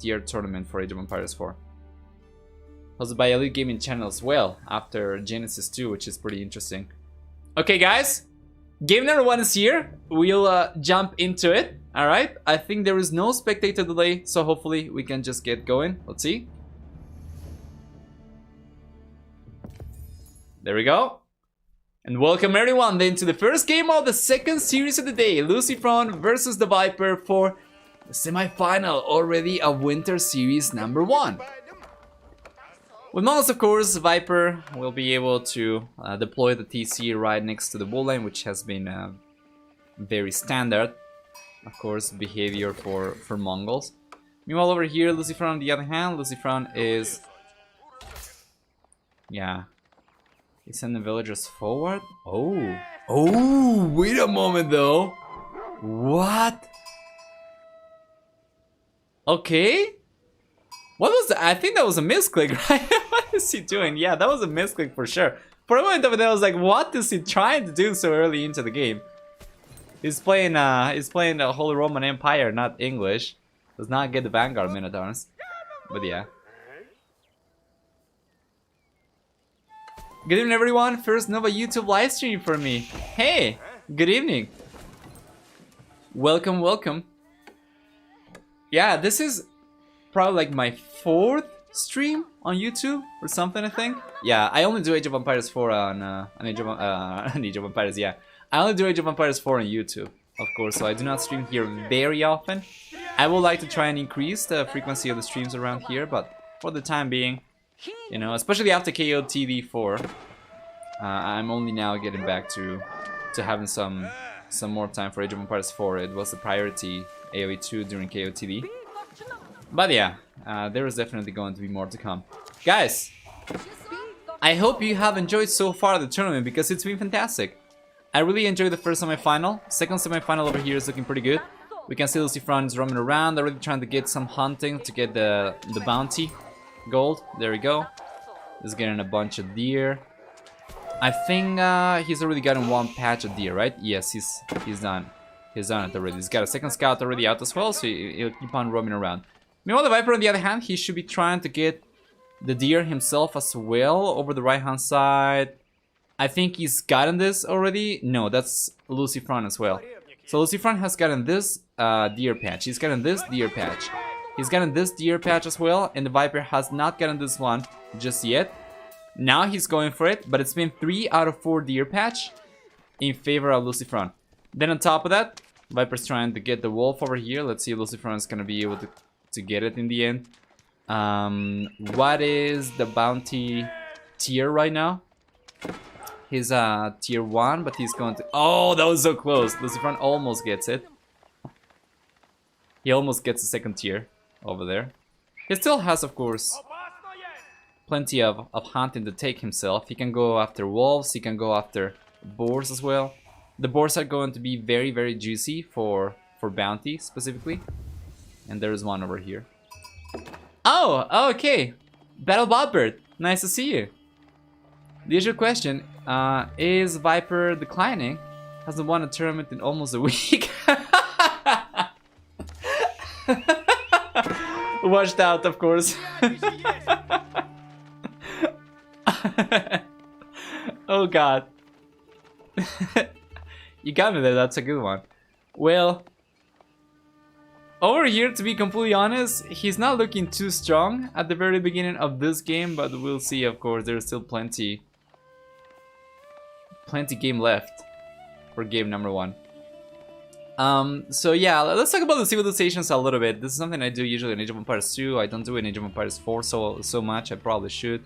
year tournament for Age of Empires 4. Hosted by Elite Gaming Channel as well, after Genesis 2, which is pretty interesting. Okay, guys, game number 1 is here. We'll jump into it. All right, I think there is no spectator delay, so hopefully we can just get going. Let's see. There we go. And welcome everyone then to the first game of the second series of the day, LucifroN versus TheViper for the semi-final, already a winter series number 1. With Monos, of course, Viper will be able to deploy the TC right next to the bull line, which has been very standard, of course, behavior for Mongols. Meanwhile, over here, LucifroN on the other hand, LucifroN is... yeah. He's sending villagers forward? Oh. Oh, wait a moment though. What? Okay. What was that? I think that was a misclick, right? What is he doing? Yeah, that was a misclick for sure. For a moment over there, I was like, what is he trying to do so early into the game? He's playing the Holy Roman Empire, not English. Does not get the Vanguard Minotaurs. But yeah. Good evening, everyone. First Nova YouTube live stream for me. Hey, good evening. Welcome, welcome. Yeah, this is probably like my 4th stream on YouTube or something, I think. Yeah, I only do Age of Empires 4 on Age of Empires, yeah. I only do Age of Empires 4 on YouTube, of course, so I do not stream here very often. I would like to try and increase the frequency of the streams around here, but for the time being, you know, especially after KOTV4, I'm only now getting back to having some more time for Age of Empires 4. It was the priority AoE2 during KOTV. But yeah, there is definitely going to be more to come. Guys, I hope you have enjoyed so far the tournament because it's been fantastic. I really enjoyed the first semi-final. Second semi-final over here is looking pretty good. We can see LucifroN is roaming around. They're really trying to get some hunting to get the bounty gold. There we go. He's getting a bunch of deer. I think he's already gotten 1 patch of deer, right? Yes, he's done. He's done it already. He's got a second scout already out as well, so he'll keep on roaming around. Meanwhile, the Viper, on the other hand, he should be trying to get the deer himself as well over the right-hand side. I think he's gotten this already. No, that's LucifroN as well. So LucifroN has gotten this deer patch. He's gotten this deer patch. He's gotten this deer patch as well, and the Viper has not gotten this one just yet. Now he's going for it, but it's been 3 out of 4 deer patch in favor of LucifroN. Then on top of that, Viper's trying to get the wolf over here. Let's see if LucifroN is going to be able to get it in the end. What is the bounty tier right now? He's tier 1, but he's going to... oh, that was so close. LucifroN almost gets it. He almost gets the 2nd tier over there. He still has, of course, plenty of hunting to take himself. He can go after wolves, he can go after boars as well. The boars are going to be very, very juicy for bounty specifically. And there's one over here. Oh, okay. Battle Botbird, nice to see you. The usual question, is Viper declining? Hasn't won a tournament in almost a week. Washed out, of course. Oh god. You got me there, that's a good one. Well, over here, to be completely honest, he's not looking too strong at the very beginning of this game, but we'll see, of course. There's still plenty game left for game number 1. So yeah, let's talk about the civilizations a little bit. This is something I do usually in Age of Empires 2. I don't do it in Age of Empires 4 so much. I probably should.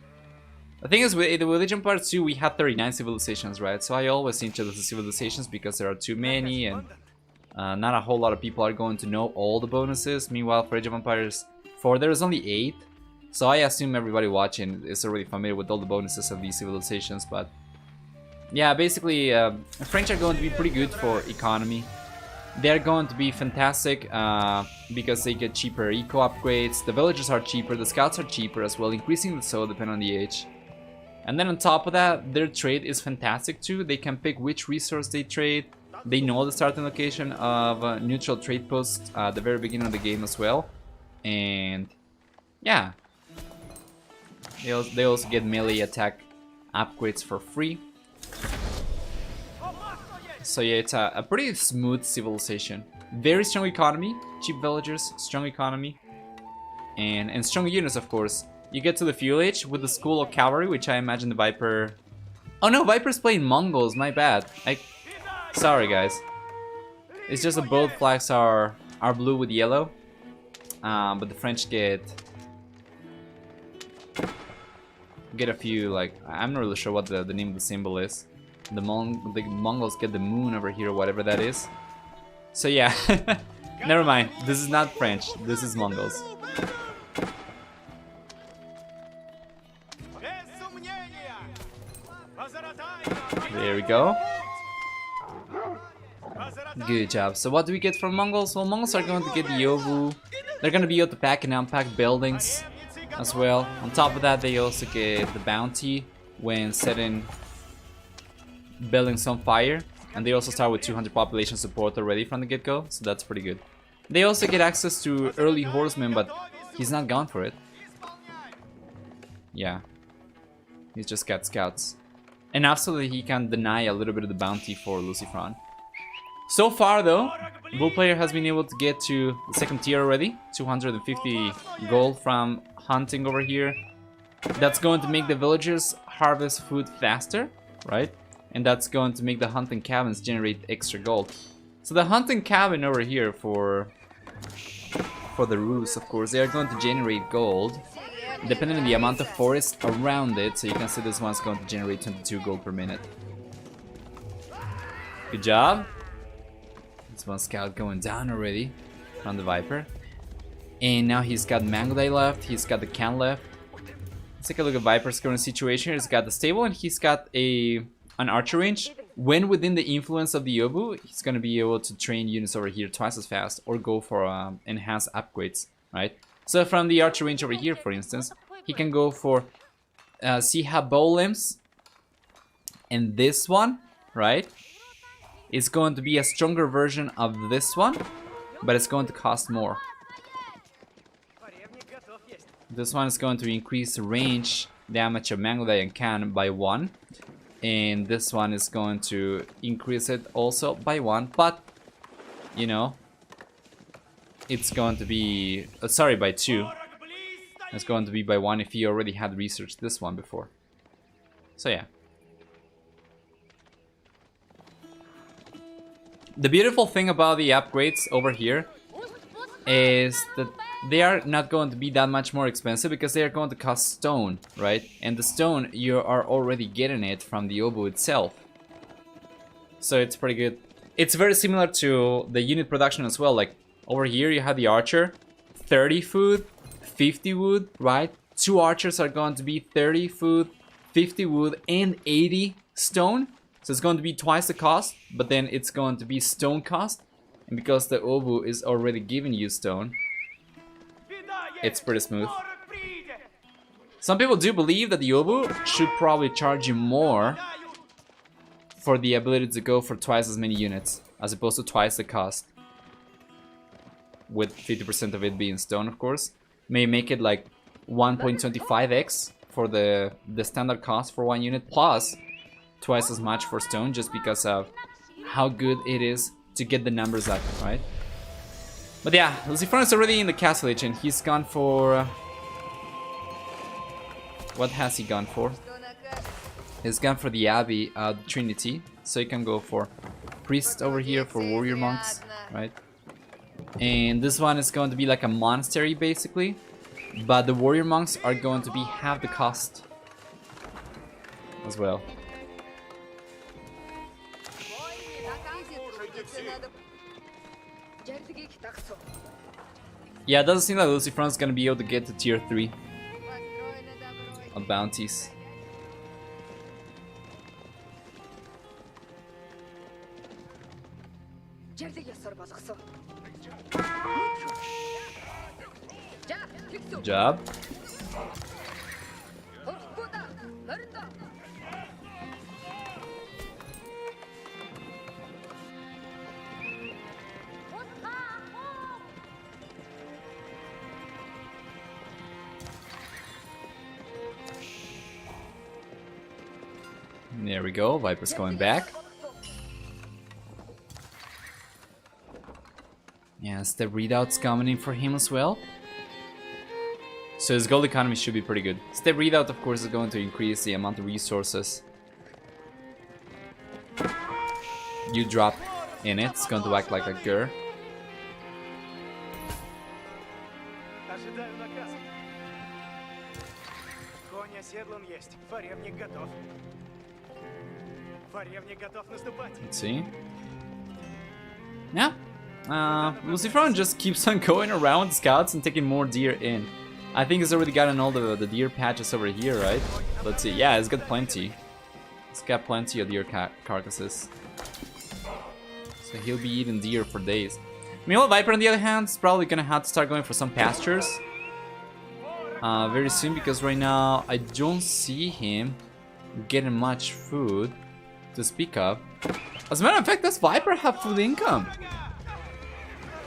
The thing is, with Age of Empires 2, we had 39 civilizations, right? So I always introduce the civilizations because there are too many, and not a whole lot of people are going to know all the bonuses. Meanwhile, for Age of Empires 4, there's only 8. So I assume everybody watching is already familiar with all the bonuses of these civilizations. But yeah, basically, French are going to be pretty good for economy. They're going to be fantastic because they get cheaper eco upgrades. The villagers are cheaper, the scouts are cheaper as well, increasingly so depending on the age. And then on top of that, their trade is fantastic too. They can pick which resource they trade. They know the starting location of neutral trade posts at the very beginning of the game as well. And yeah, they also get melee attack upgrades for free. So yeah, it's a pretty smooth civilization. Very strong economy, cheap villagers, strong economy, and strong units, of course. You get to the fuel age with the School of Cavalry, which I imagine the Viper... Oh no, Viper's playing Mongols, my bad. Sorry guys. It's just that both flags are blue with yellow. But the French get a few, like, I'm not really sure what the name of the symbol is. The Mongols get the moon over here, whatever that is. So yeah, never mind. This is not French. This is Mongols. There we go. Good job. So what do we get from Mongols? Well, Mongols are going to get the Yobu. They're going to be able to pack and unpack buildings as well. On top of that, they also get the bounty when setting buildings on fire. And they also start with 200 population support already from the get-go, so that's pretty good. They also get access to early horsemen, but he's not gone for it. Yeah. He's just got scouts. And absolutely he can deny a little bit of the bounty for LucifroN. So far though, Bull player has been able to get to the second tier already. 250 gold from hunting over here. That's going to make the villagers harvest food faster, right? And that's going to make the hunting cabins generate extra gold. So the hunting cabin over here for the roofs, of course, they are going to generate gold depending on the amount of forest around it. So you can see this one's going to generate 22 gold per minute. Good job. This one scout going down already from the Viper. And now he's got Mango Day left, he's got the can left. Let's take a look at Viper's current situation. He's got the stable and he's got an archer range. When within the influence of the Yobu, he's going to be able to train units over here twice as fast or go for enhanced upgrades, right? So from the archer range over here, for instance, he can go for Siha bow limbs. And this one, right, is going to be a stronger version of this one, but it's going to cost more. This one is going to increase the range damage of Manglede and Can by 1. And this one is going to increase it also by 1. But, you know, it's going to be... sorry, by 2. It's going to be by 1 if you already had researched this one before. So yeah. The beautiful thing about the upgrades over here is that they are not going to be that much more expensive because they are going to cost stone, right? And the stone, you are already getting it from the Obu itself. So it's pretty good. It's very similar to the unit production as well. Like over here you have the archer, 30 food, 50 wood, right? 2 archers are going to be 30 food, 50 wood, and 80 stone. So it's going to be twice the cost, but then it's going to be stone cost. And because the Obu is already giving you stone, it's pretty smooth. Some people do believe that the Obu should probably charge you more for the ability to go for twice as many units, as opposed to twice the cost. With 50% of it being stone, of course. May make it like 1.25x for the standard cost for 1 unit, plus twice as much for stone, just because of how good it is to get the numbers up, right? But yeah, LucifroN is already in the castle age and he's gone for... what has he gone for? He's gone for the Abbey, Trinity. So you can go for priest over here for warrior monks, right? And this one is going to be like a monastery basically. But the warrior monks are going to be half the cost as well. Yeah, it doesn't seem like LucifroN is gonna be able to get to tier 3 of bounties. Good job. There we go. Viper's going back. Yes, the readout's coming in for him as well. So his gold economy should be pretty good. Step readout, of course, is going to increase the amount of resources you drop in it. It's going to act like a GUR. Let's see. Yeah. LucifroN just keeps on going around with scouts and taking more deer in. I think he's already gotten all the deer patches over here, right? Let's see. Yeah, he's got plenty. He's got plenty of deer carcasses. So he'll be eating deer for days. Meanwhile, Viper, on the other hand, is probably gonna have to start going for some pastures very soon, because right now I don't see him getting much food to speak of. As a matter of fact, does Viper have food income?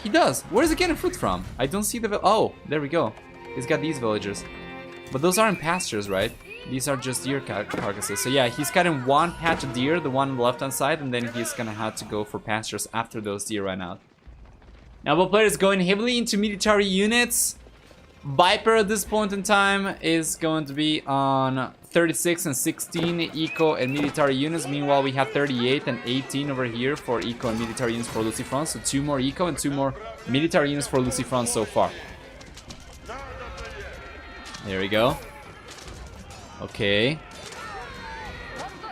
He does. Where is he getting food from? I don't see the... Oh, there we go. He's got these villagers. But those aren't pastures, right? These are just deer carcasses. So yeah, he's cutting one patch of deer, the one on the left-hand side, and then he's gonna have to go for pastures after those deer run out. Now, both players going heavily into military units. Viper at this point in time is going to be on 36 and 16 eco and military units. Meanwhile, we have 38 and 18 over here for eco and military units for LucifroN. So 2 more eco and 2 more military units for LucifroN so far. There we go. Okay.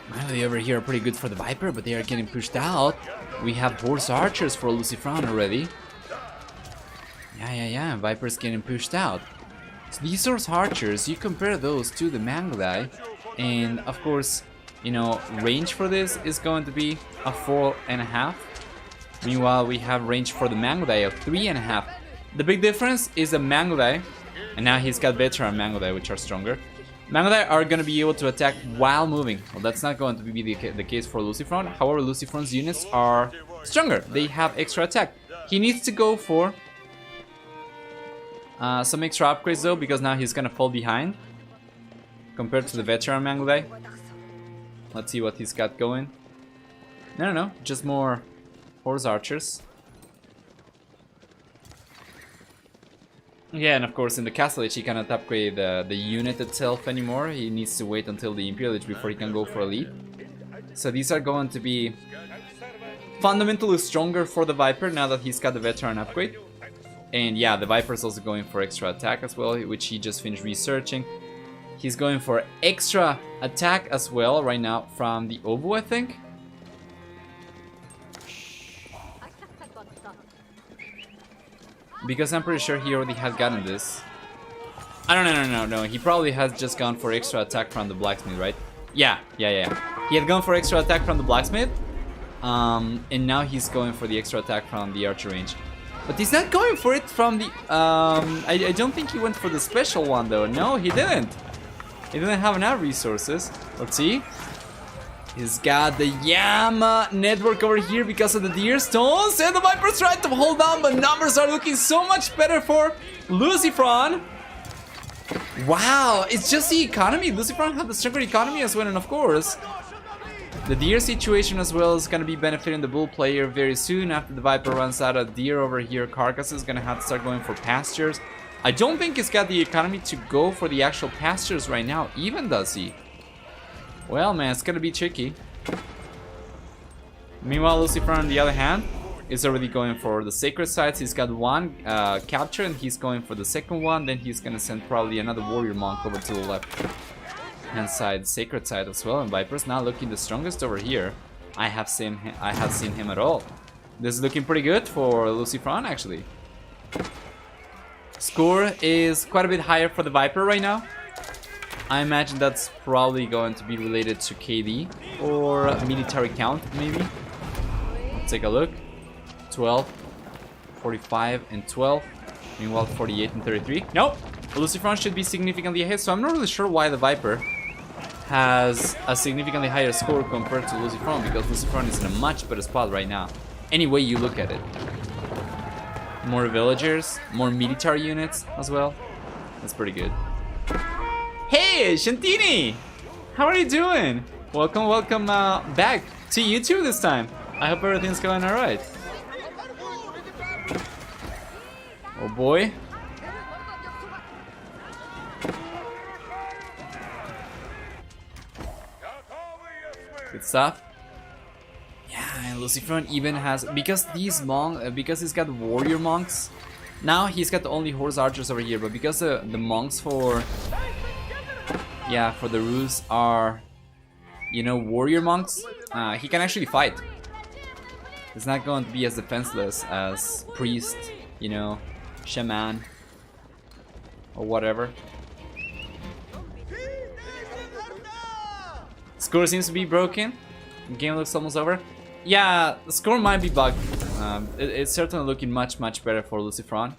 Finally, over here are pretty good for the Viper, but they are getting pushed out. We have horse archers for LucifroN already. Yeah. Viper's getting pushed out. So these horse archers, you compare those to the Mangudai, and of course, you know, range for this is going to be a 4.5. Meanwhile, we have range for the Mangudai of 3.5. The big difference is the Mangudai, and now he's got veteran Mangudai, which are stronger. Mangudai are going to be able to attack while moving. Well, that's not going to be the case for LucifroN. However, LucifroN's units are stronger. They have extra attack. He needs to go for some extra upgrades though, because now he's gonna fall behind compared to the veteran Mangudai. Let's see what he's got going. No, just more horse archers. Yeah, and of course in the Castle Age he cannot upgrade the unit itself anymore. He needs to wait until the Imperial Age before he can go for Elite. So these are going to be fundamentally stronger for the Viper now that he's got the veteran upgrade. And yeah, the Viper is also going for extra attack as well, which he just finished researching. He's going for extra attack as well right now from the Ovu, I think. Because I'm pretty sure he already had gotten this. No. He probably has just gone for extra attack from the Blacksmith, right? Yeah. He had gone for extra attack from the Blacksmith. And now he's going for the extra attack from the Archer range. But he's not going for it from the... I don't think he went for the special one though. No, he didn't. He didn't have enough resources. Let's see. He's got the Yama network over here because of the deer stones. And the Viper's trying to hold on, but numbers are looking so much better for LucifroN. Wow, it's just the economy. LucifroN have the stronger economy as well, and of course... the deer situation as well is going to be benefiting the bull player very soon. After the Viper runs out of deer over here, Carcass is going to have to start going for pastures. I don't think he's got the economy to go for the actual pastures right now, even does he? Well, man, it's going to be tricky. Meanwhile, LucifroN on the other hand is already going for the sacred sites. He's got one capture and he's going for the second one. Then he's going to send probably another warrior monk over to the left hand side, sacred side as well, and Viper's not looking the strongest over here. I have seen him at all. This is looking pretty good for LucifroN actually. Score is quite a bit higher for the Viper right now. I imagine that's probably going to be related to KD or military count maybe. Let's take a look. 12, 45 and 12. Meanwhile 48 and 33. Nope. LucifroN should be significantly ahead, so I'm not really sure why the Viper has a significantly higher score compared to LucifroN, because LucifroN is in a much better spot right now. Any way you look at it. More villagers, more military units as well. That's pretty good. Hey, Shantini! How are you doing? Welcome, welcome back to YouTube this time. I hope everything's going alright. Oh boy. Good stuff. Yeah, and LucifroN even has, because these because he's got warrior monks. Now he's got only horse archers over here, but because the monks for the Rus are, you know, warrior monks, he can actually fight. It's not going to be as defenseless as priest, you know, shaman, or whatever. Score seems to be broken. The game looks almost over. Yeah, the score might be bugged. It's certainly looking much better for LucifroN.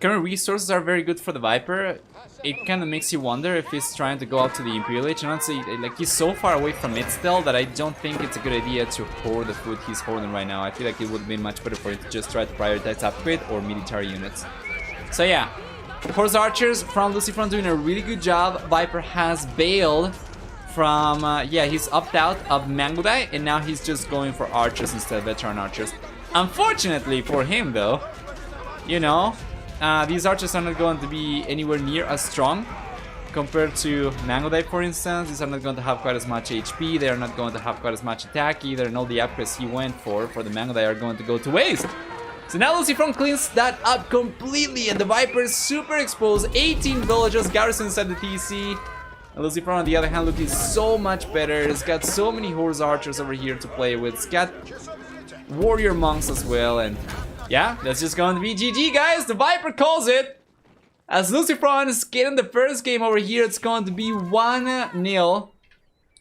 Current resources are very good for the Viper. It kind of makes you wonder if he's trying to go up to the Imperial Age. And honestly, like, he's so far away from it still that I don't think it's a good idea to hoard the food he's hoarding right now. I feel like it would have been much better for him to just try to prioritize upgrade or military units. So yeah, horse archers from LucifroN doing a really good job. Viper has bailed from, he's opted out of Mangudai, and now he's just going for archers instead of veteran archers. Unfortunately for him though, you know, these archers are not going to be anywhere near as strong compared to Mangudai, for instance. These are not going to have quite as much HP, they are not going to have quite as much attack either, and all the upgrades he went for the Mangudai are going to go to waste. So now LucifroN cleans that up completely, and the Viper is super exposed. 18 villagers garrison inside the TC. And LucifroN on the other hand looking so much better. It's got so many horse archers over here to play with. It's got warrior monks as well, and yeah, that's just going to be GG, guys. The Viper calls it. As LucifroN is getting the first game over here, it's going to be 1-0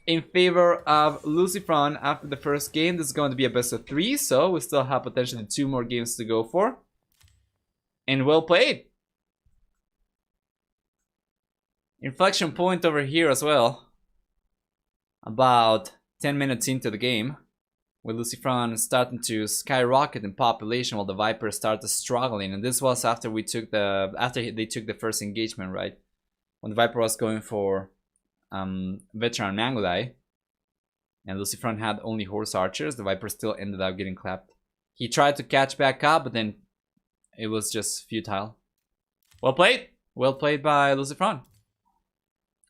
in favor of LucifroN after the first game. This is going to be a best of 3, so we still have potentially 2 more games to go for. And well played. Inflection point over here as well. About 10 minutes into the game, with LucifroN starting to skyrocket in population while the Viper started struggling. And this was after they took the first engagement, right? When the Viper was going for veteran Mangudai, and LucifroN had only horse archers, the Viper still ended up getting clapped. He tried to catch back up, but then it was just futile. Well played by LucifroN.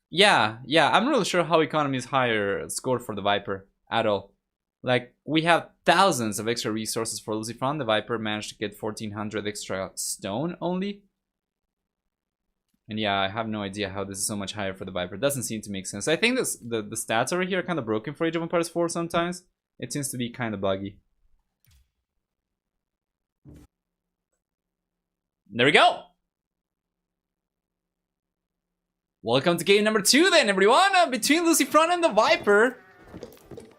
Yeah, I'm not really sure how economy is higher scored for the Viper at all. Like, we have thousands of extra resources for LucifroN. The Viper managed to get 1400 extra stone only. And yeah, I have no idea how this is so much higher for the Viper. It doesn't seem to make sense. I think the stats over here are kind of broken for Age of Empires 4 sometimes. It seems to be kind of buggy. There we go! Welcome to game number 2 then, everyone! Between LucifroN and the Viper.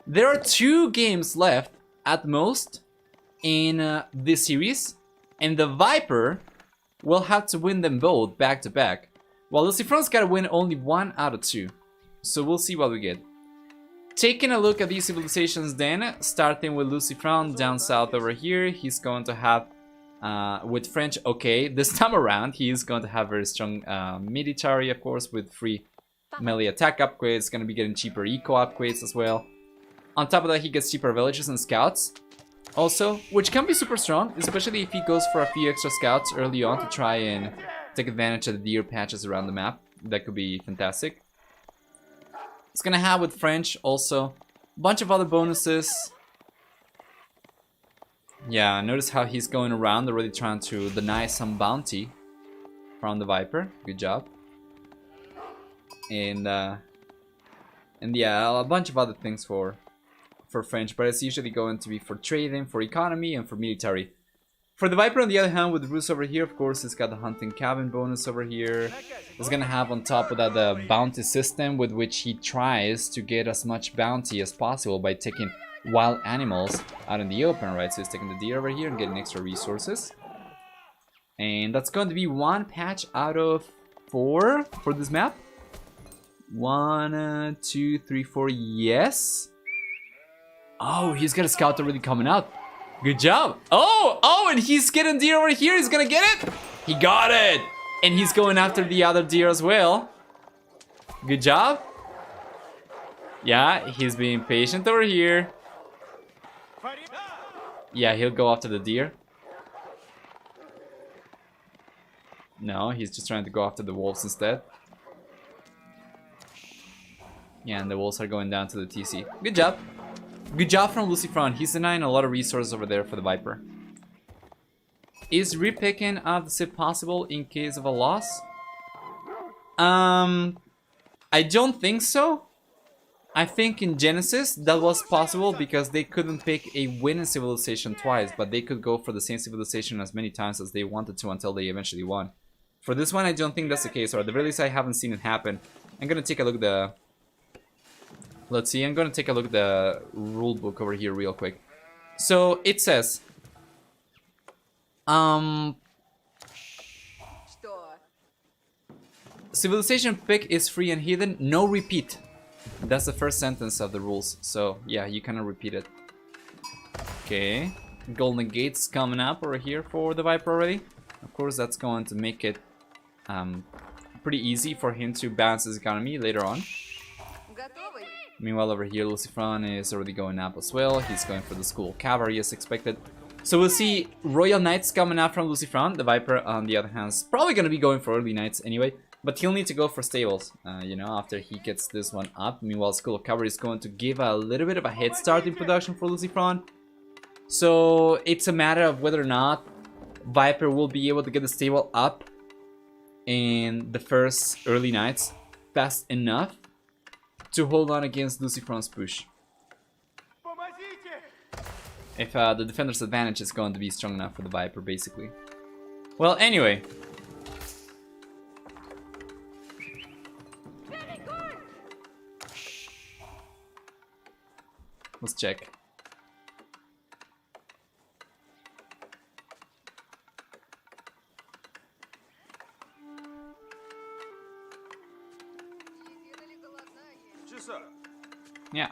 There are 2 games left at most in this series. And the Viper will have to win them both back to back, while LucifroN's gotta win only 1 out of 2. So we'll see what we get. Taking a look at these civilizations then, starting with LucifroN down south over here, he's going to have, with French, okay, this time around, he's going to have very strong military, of course, with free melee attack upgrades, gonna be getting cheaper eco upgrades as well. On top of that, he gets cheaper villages and scouts. Also, which can be super strong, especially if he goes for a few extra scouts early on to try and take advantage of the deer patches around the map. That could be fantastic. It's gonna have with French also a bunch of other bonuses. Yeah, notice how he's going around already trying to deny some bounty from the Viper. Good job. And yeah, a bunch of other things for French, but it's usually going to be for trading, for economy, and for military. For the Viper, on the other hand, with the Rus over here, of course, it's got the hunting cabin bonus over here. It's gonna have on top of that the bounty system, with which he tries to get as much bounty as possible by taking wild animals out in the open, right? So he's taking the deer over here and getting extra resources. And that's going to be 1 patch out of 4 for this map. 1, 2, 3, 4, yes. Oh, he's got a scout already coming out. Good job. Oh, and he's getting deer over here. He's gonna get it. He got it. And he's going after the other deer as well. Good job. Yeah, he's being patient over here. Yeah, he'll go after the deer. No, he's just trying to go after the wolves instead. Yeah, and the wolves are going down to the TC. Good job. Good job from LucifroN. He's denying a lot of resources over there for the Viper. Is repicking of the SIP possible in case of a loss? I don't think so. I think in Genesis that was possible because they couldn't pick a winning civilization twice, but they could go for the same civilization as many times as they wanted to until they eventually won. For this one, I don't think that's the case, or at the very least I haven't seen it happen. I'm gonna take a look at the... Let's see, I'm gonna take a look at the rule book over here real quick. So it says... Civilization pick is free and hidden, no repeat. That's the first sentence of the rules, so yeah, you cannot repeat it. Okay, Golden Gate's coming up over here for the Viper already. Of course, that's going to make it pretty easy for him to balance his economy later on. Meanwhile, over here, LucifroN is already going up as well. He's going for the School of Cavalry as expected. So we'll see Royal Knights coming up from LucifroN. The Viper, on the other hand, is probably going to be going for early Knights anyway. But he'll need to go for stables, you know, after he gets this one up. Meanwhile, School of Cavalry is going to give a little bit of a head start in production for LucifroN. So it's a matter of whether or not Viper will be able to get the stable up in the first early Knights fast enough to hold on against LucifroN's push. If the defender's advantage is going to be strong enough for the Viper, basically. Well, anyway. Let's check. Yeah.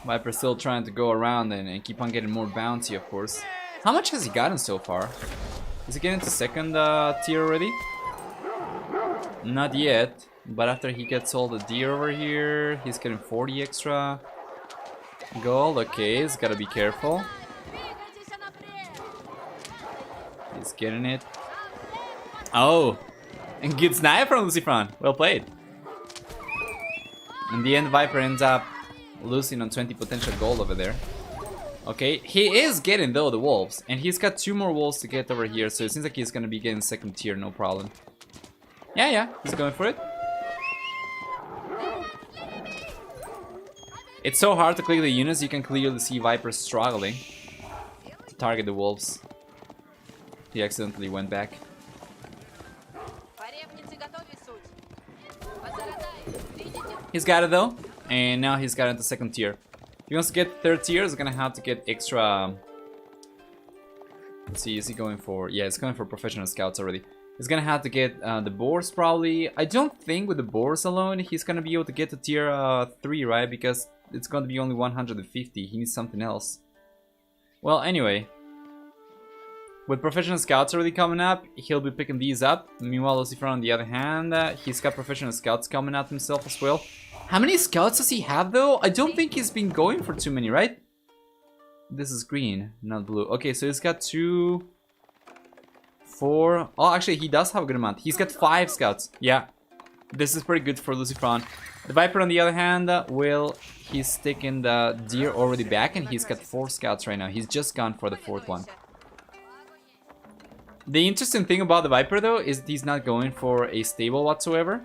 Viper's still trying to go around and keep on getting more bounty, of course. How much has he gotten so far? Is he getting to second tier already? Not yet. But after he gets all the deer over here, he's getting 40 extra gold. Okay, he's gotta be careful. He's getting it. Oh! And good snipe from LucifroN. Well played. In the end, Viper ends up losing on 20 potential gold over there. Okay, he is getting though the wolves. And he's got 2 more wolves to get over here. So it seems like he's gonna be getting second tier, no problem. Yeah, he's going for it. It's so hard to click the units, you can clearly see Viper struggling to target the wolves. He accidentally went back. He's got it though, and now he's got into second tier. If he wants to get third tier, he's gonna have to get extra... Let's see, is he going for... Yeah, he's going for professional scouts already. He's gonna have to get the boars probably. I don't think with the boars alone he's gonna be able to get to tier 3, right? Because it's going to be only 150. He needs something else. Well, anyway. With professional scouts already coming up, he'll be picking these up. Meanwhile, LucifroN on the other hand, he's got professional scouts coming out himself as well. How many scouts does he have though? I don't think he's been going for too many, right? This is green, not blue. Okay, so he's got 2, 4... Oh, actually, he does have a good amount. He's got 5 scouts. Yeah. This is pretty good for LucifroN. The Viper, on the other hand, he's taking the deer already back, and he's got 4 scouts right now. He's just gone for the 4th one. The interesting thing about the Viper, though, is that he's not going for a stable whatsoever.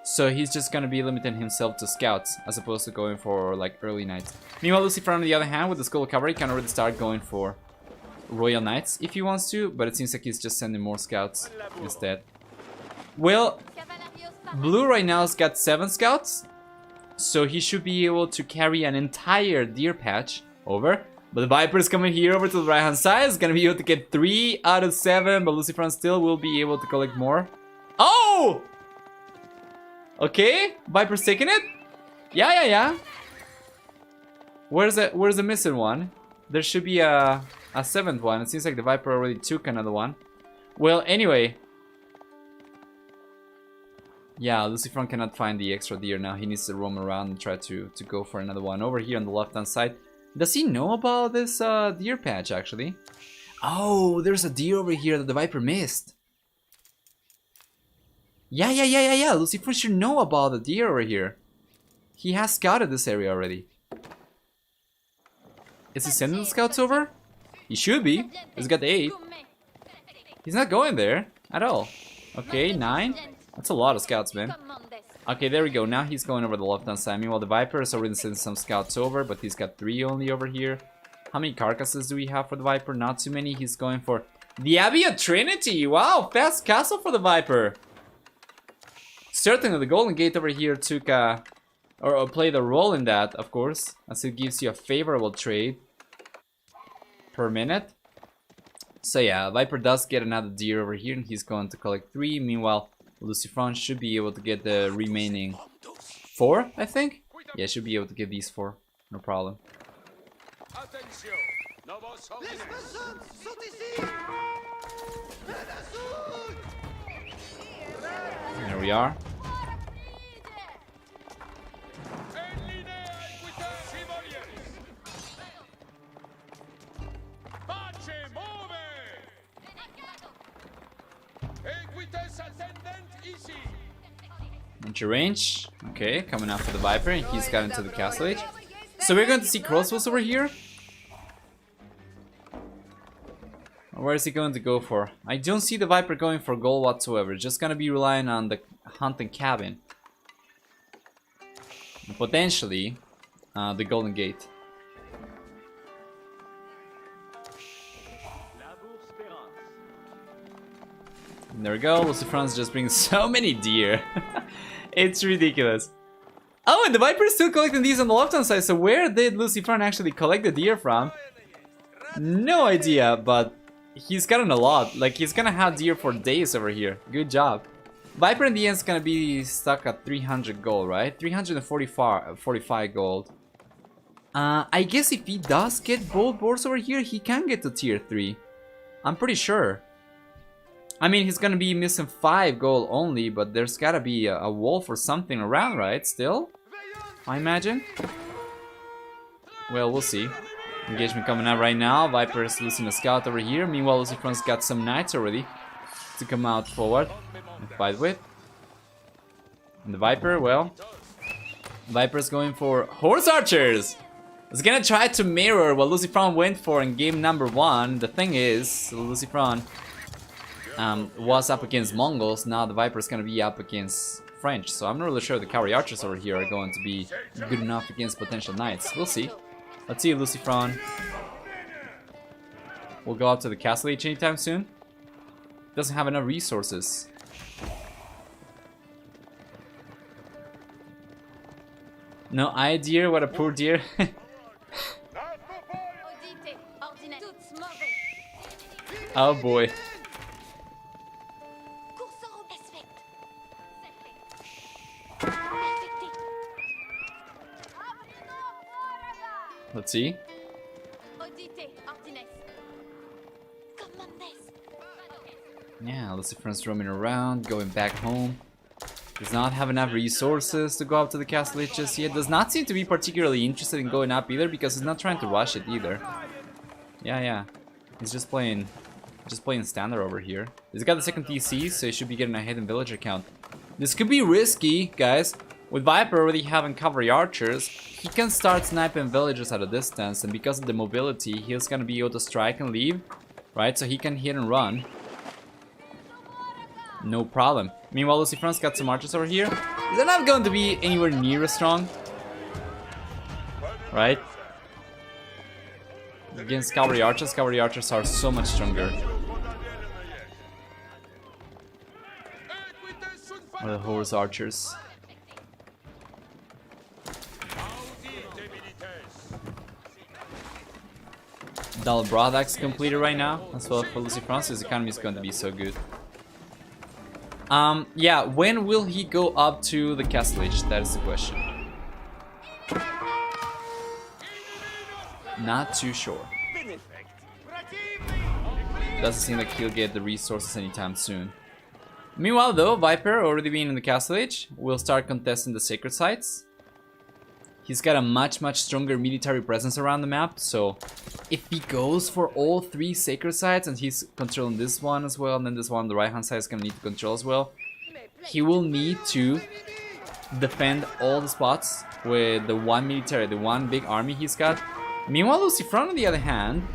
So he's just gonna be limiting himself to scouts, as opposed to going for, like, early Knights. Meanwhile, LucifroN, on the other hand, with the School of Cavalry, can already start going for Royal Knights if he wants to, but it seems like he's just sending more scouts instead. Well... Blue right now has got 7 scouts, so he should be able to carry an entire deer patch over. But the Viper is coming here over to the right hand side. It's gonna be able to get 3 out of 7, but LucifroN still will be able to collect more. Oh! Okay, Viper's taking it. Yeah. Where's the missing one? There should be a 7th one. It seems like the Viper already took another one. Well, anyway. Yeah, LucifroN cannot find the extra deer now. He needs to roam around and try to go for another one. Over here on the left-hand side. Does he know about this deer patch, actually? Oh, there's a deer over here that the Viper missed. Yeah. LucifroN should know about the deer over here. He has scouted this area already. Is he sending the scouts over? He should be. He's got 8. He's not going there at all. Okay, 9. That's a lot of scouts, man. Okay, there we go. Now he's going over the left-hand side. Meanwhile, the Viper has already sent some scouts over, but he's got 3 only over here. How many carcasses do we have for the Viper? Not too many. He's going for the Abbey of Trinity. Wow, fast castle for the Viper. Certainly, the Golden Gate over here took or played a role in that, of course, as it gives you a favorable trade per minute. So yeah, Viper does get another deer over here, and he's going to collect 3. Meanwhile, LucifroN should be able to get the remaining 4, I think. Yeah, should be able to get these 4. No problem. There we are. Entry range. Okay, coming out for the Viper, and he's got into the castle age. So we're going to see crossbows over here. Where is he going to go for? I don't see the Viper going for gold whatsoever. Just gonna be relying on the hunting cabin. And potentially, the Golden Gate. And there we go. LucifroN's just bringing so many deer. It's ridiculous. Oh, and the Viper is still collecting these on the left-hand side. So where did LucifroN actually collect the deer from? No idea, but he's gotten a lot. Like, he's gonna have deer for days over here. Good job. Viper in the end is gonna be stuck at 300 gold, right? 345 gold. I guess if he does get both boards over here, he can get to tier 3. I'm pretty sure. I mean, he's gonna be missing 5 gold only, but there's gotta be a wolf or something around, right? Still? I imagine? Well, we'll see. Engagement coming out right now. Viper is losing a scout over here. Meanwhile, LucifroN's got some knights already to come out forward and fight with. And the Viper, well, Viper's going for horse archers. He's gonna try to mirror what LucifroN went for in game number 1. The thing is, LucifroN was up against Mongols. Now the Viper's gonna be up against French. So I'm not really sure the cavalry archers over here are going to be good enough against potential knights. We'll see. Let's see if LucifroN will go up to the castle age anytime soon. Doesn't have enough resources. No idea what a poor deer. Oh boy. Let's see. Yeah, LucifroN's roaming around, going back home. Does not have enough resources to go up to the castle just yet. Does not seem to be particularly interested in going up either, because he's not trying to rush it either. Yeah. He's just playing standard over here. He's got the second TC, so he should be getting a hidden villager count. This could be risky, guys. With Viper already having cavalry archers, he can start sniping villagers at a distance, and because of the mobility, he's gonna be able to strike and leave, right? So he can hit and run. No problem. Meanwhile, LucifroN's got some archers over here. They're not going to be anywhere near as strong, right? Against cavalry archers are so much stronger. Or the horse archers. Double broadaxe completed right now, as well for LucifroN, so his economy is going to be so good. Yeah, when will he go up to the castle age? That is the question. Not too sure. Doesn't seem like he'll get the resources anytime soon. Meanwhile though, Viper, already being in the castle age, will start contesting the sacred sites. He's got a much stronger military presence around the map, so if he goes for all 3 sacred sites and he's controlling this one as well, and then this one on the right hand side is gonna need to control as well, he will need to defend all the spots with the one military, the one big army he's got. Meanwhile, LucifroN on the other hand,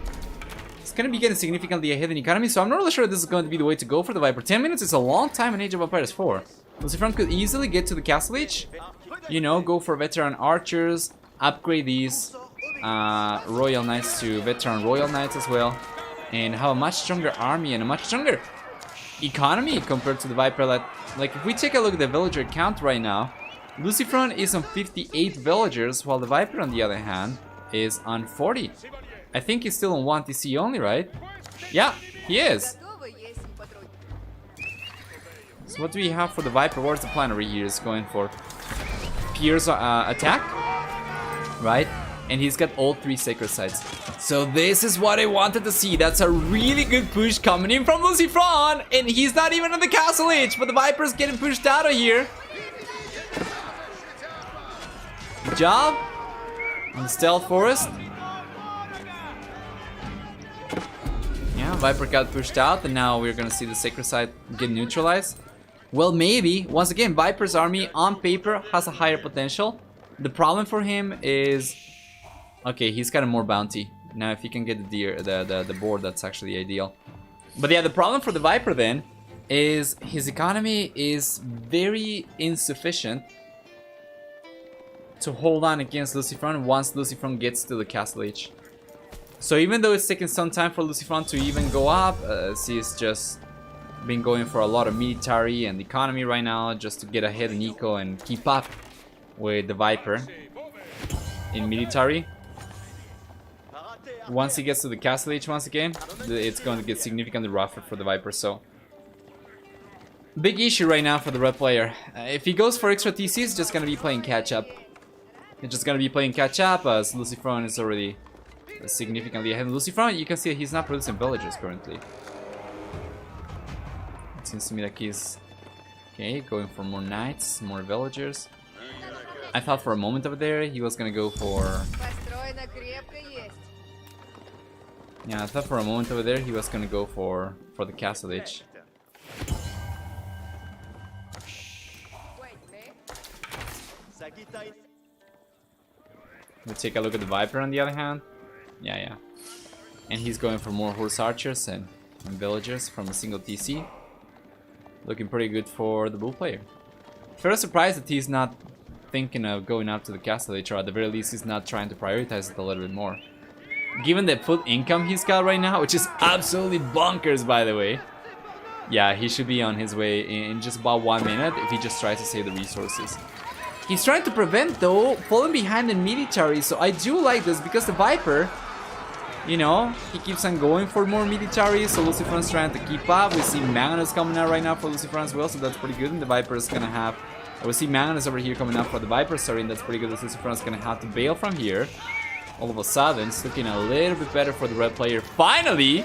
is going to be getting significantly ahead in economy, so I'm not really sure this is going to be the way to go for the Viper. 10 minutes is a long time in Age of Empires 4. LucifroN could easily get to the Castle Age, you know, go for veteran archers, upgrade these Royal Knights to veteran Royal Knights as well, and have a much stronger army and a much stronger economy compared to the Viper. Like if we take a look at the villager count right now, LucifroN is on 58 villagers, while the Viper on the other hand is on 40. I think he's still on 1 TC only, right? Yeah, he is. So what do we have for the Viper? Where's the plan over here? Is going for Pierce attack, right? And he's got all 3 sacred sites. So this is what I wanted to see. That's a really good push coming in from LucifroN, and he's not even on the castle age, but the Viper's getting pushed out of here. Good job on the stealth forest. Yeah, Viper got pushed out, and now we're gonna see the sacred site get neutralized. Well, maybe. Once again, Viper's army on paper has a higher potential. The problem for him is, okay, he's got a more bounty. Now if he can get the deer, the board, that's actually ideal. But yeah, the problem for the Viper then is his economy is very insufficient to hold on against LucifroN once LucifroN gets to the castle age. So even though it's taking some time for LucifroN to even go up, he's just been going for a lot of military and economy right now just to get ahead in eco and keep up with the Viper in military. Once he gets to the castle age once again, it's going to get significantly rougher for the Viper. So big issue right now for the red player. If he goes for extra TC, it's just going to be playing catch up. It's just going to be playing catch up as LucifroN is already significantly ahead. LucifroN, you can see he's not producing villagers currently. It seems to me like he's okay, going for more knights, more villagers. I thought for a moment over there he was gonna go for, yeah, I thought for a moment over there he was gonna go for the castle age. We take a look at the Viper on the other hand. Yeah. And he's going for more horse archers and villagers from a single TC. Looking pretty good for the bull player. Very surprised that he's not thinking of going up to the castle age, or at the very least he's not trying to prioritize it a little bit more. Given the full income he's got right now, which is absolutely bonkers by the way. Yeah, he should be on his way in just about 1 minute if he just tries to save the resources. He's trying to prevent, though, falling behind in military, so I do like this because the Viper, you know, he keeps on going for more military, so LucifroN's trying to keep up. We see Magnus coming out right now for LucifroN as well, so that's pretty good, and the Viper is gonna have... we see Magnus over here coming out for the Viper, sorry, and that's pretty good. LucifroN's gonna have to bail from here. All of a sudden, it's looking a little bit better for the red player. Finally,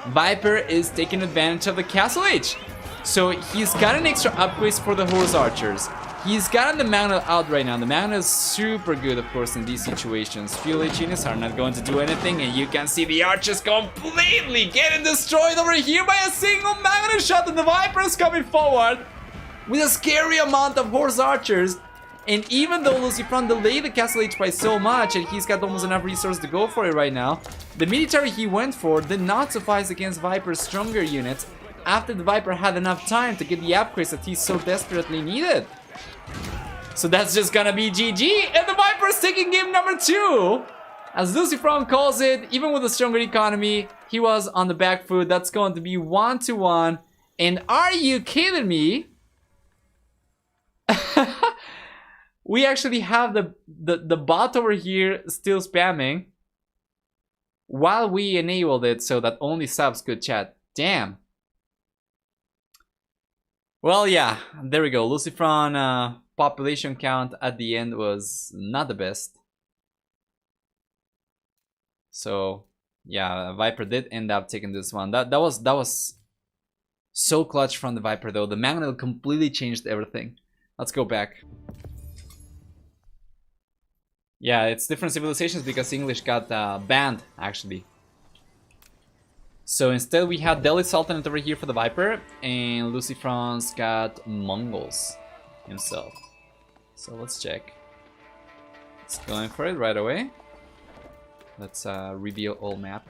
Viper is taking advantage of the castle age. So he's got an extra upgrades for the horse archers. He's gotten the Magna out right now. The Magna is super good, of course, in these situations. Fuel genius are not going to do anything, and you can see the archers completely getting destroyed over here by a single Magna shot, and the Viper is coming forward with a scary amount of horse archers. And even though LucifroN delayed the castle age by so much, and he's got almost enough resources to go for it right now, the military he went for did not suffice against Viper's stronger units after the Viper had enough time to get the upgrades that he so desperately needed. So that's just gonna be GG, and the Viper's taking game number 2. As LucifroN calls it, even with a stronger economy, he was on the back foot. That's going to be 1-1. And are you kidding me? We actually have the bot over here still spamming while we enabled it so that only subs could chat. Damn. Well, yeah, there we go. LucifroN population count at the end was not the best. So, yeah, Viper did end up taking this one. That was So clutch from the Viper though. The magnet completely changed everything. Let's go back. Yeah, it's different civilizations because English got banned, actually. So instead we had Delhi Sultanate over here for the Viper, and LucifroN's got Mongols himself. So let's check. Let's go in for it right away. Let's reveal all map.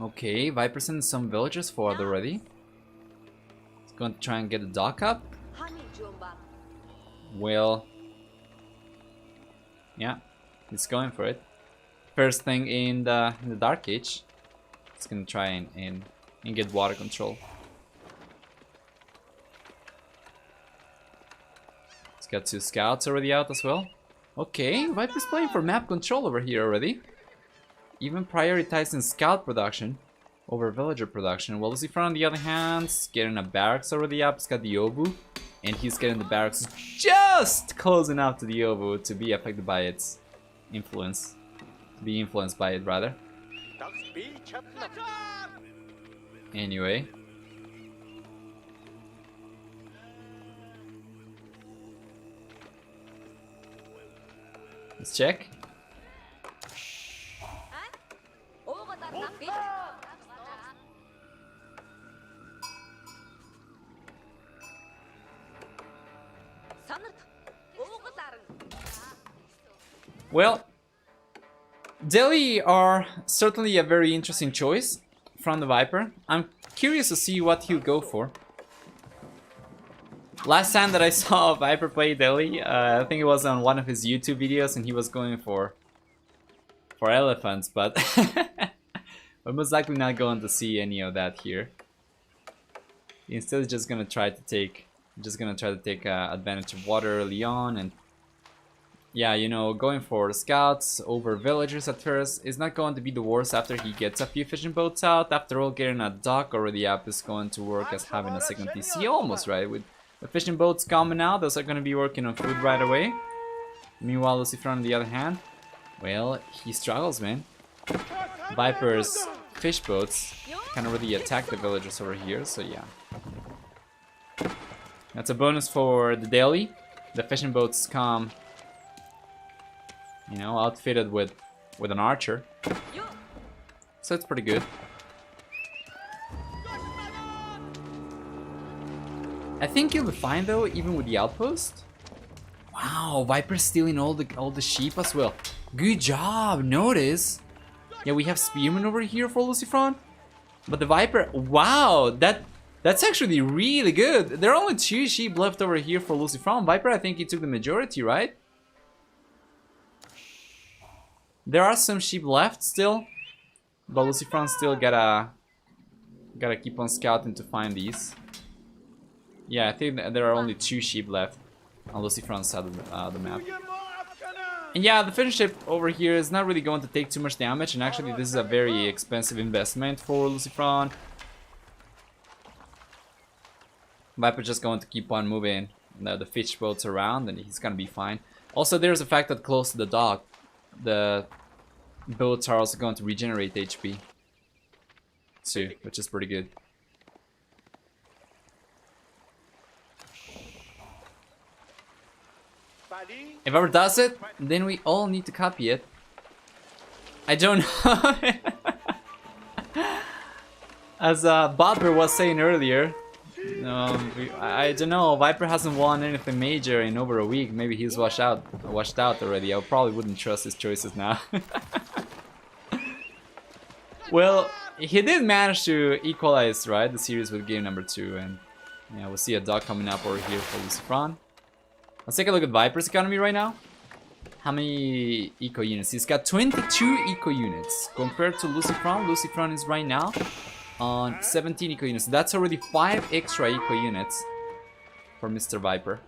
Okay, Viper sent some villagers forward already. It's going to try and get the dock up. Well, yeah, it's going for it. First thing in the Dark Age, it's gonna try and get water control. It's got 2 scouts already out as well. Okay, Viper's playing for map control over here already. Even prioritizing scout production over villager production. Well, LucifroN on the other hand, is getting a barracks already up. He's got the Obu, and he's getting the barracks just close enough to the Obu to be affected by its influence. To be influenced by it, rather. Anyway. Let's check. Well, Delhi are certainly a very interesting choice from the Viper. I'm curious to see what he'll go for. Last time that I saw Viper play Delhi, I think it was on one of his YouTube videos, and he was going for elephants, but we're most likely not going to see any of that here. Instead, he's just gonna try to take advantage of water early on, and yeah, you know, going for scouts over villagers at first is not going to be the worst after he gets a few fishing boats out. After all, getting a dock already up is going to work as having a second PC almost, right? With the fishing boats coming out, those are going to be working on food right away. Meanwhile, LucifroN on the other hand, well, he struggles, man. Viper's fish boats can't really attack the villagers over here, so yeah. That's a bonus for the Delhi. The fishing boats come, you know, outfitted with an archer. So it's pretty good. I think you'll be fine though, even with the outpost. Wow, Viper's stealing all the sheep as well. Good job, notice. Yeah, we have Spearmen over here for LucifroN. But the Viper, wow, that's actually really good. There are only 2 sheep left over here for LucifroN. Viper, I think he took the majority, right? There are some sheep left still, but LucifroN still gotta keep on scouting to find these. Yeah, I think there are only 2 sheep left on LucifroN's side of the map. And yeah, the fishing ship over here is not really going to take too much damage, and actually this is a very expensive investment for LucifroN. Viper's just going to keep on moving the fish boats around, and he's gonna be fine. Also, there's the fact that close to the dock, the boats are also going to regenerate HP too, which is pretty good. If ever does it, then we all need to copy it. I don't know. As Bobber was saying earlier, I don't know. Viper hasn't won anything major in over a week. Maybe he's washed out already. I probably wouldn't trust his choices now. Well, he did manage to equalize, right, the series with game number 2, and yeah, we'll see a dog coming up over here for LucifroN. Let's take a look at Viper's economy right now. How many eco units? He's got 22 eco units compared to LucifroN. LucifroN is right now on 17 eco units. That's already 5 extra eco units for Mr. Viper.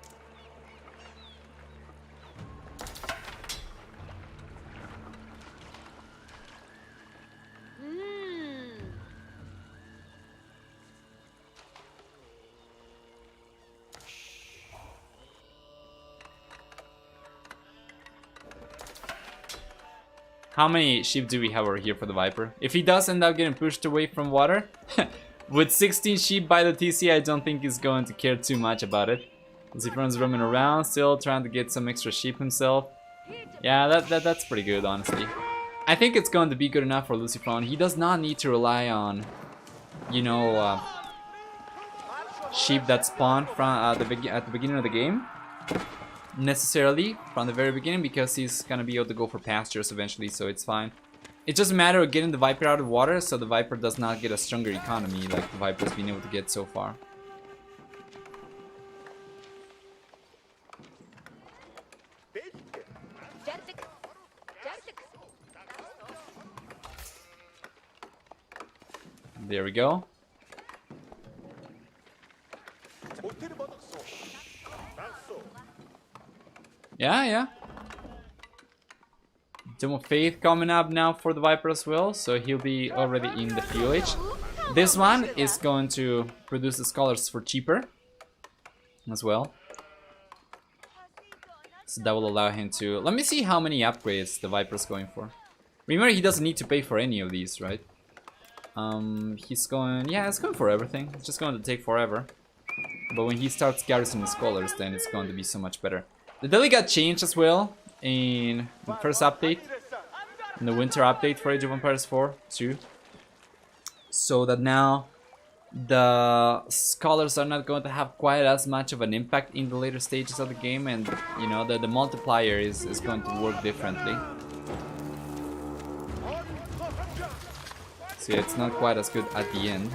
How many sheep do we have over here for the Viper? If he does end up getting pushed away from water, with 16 sheep by the TC, I don't think he's going to care too much about it. LucifroN's roaming around, still trying to get some extra sheep himself. Yeah, that's pretty good, honestly. I think it's going to be good enough for LucifroN. He does not need to rely on, you know, sheep that spawn from at the beginning of the game. Necessarily from the very beginning, because he's gonna be able to go for pastures eventually, so it's fine. It's just a matter of getting the Viper out of water, so the Viper does not get a stronger economy like the Viper's been able to get so far. There we go. Yeah. Dome of Faith coming up now for the Viper as well, so he'll be already in the Fuel Age. This one is going to produce the Scholars for cheaper as well. So that will allow him to... Let me see how many upgrades the Viper's going for. Remember, he doesn't need to pay for any of these, right? He's going... Yeah, it's going for everything. It's just going to take forever. But when he starts garrisoning Scholars, then it's going to be so much better. The daily got changed as well in the first update, in the winter update for Age of Empires 4 too. So that now the Scholars are not going to have quite as much of an impact in the later stages of the game, and you know, the multiplier is going to work differently. So yeah, it's not quite as good at the end.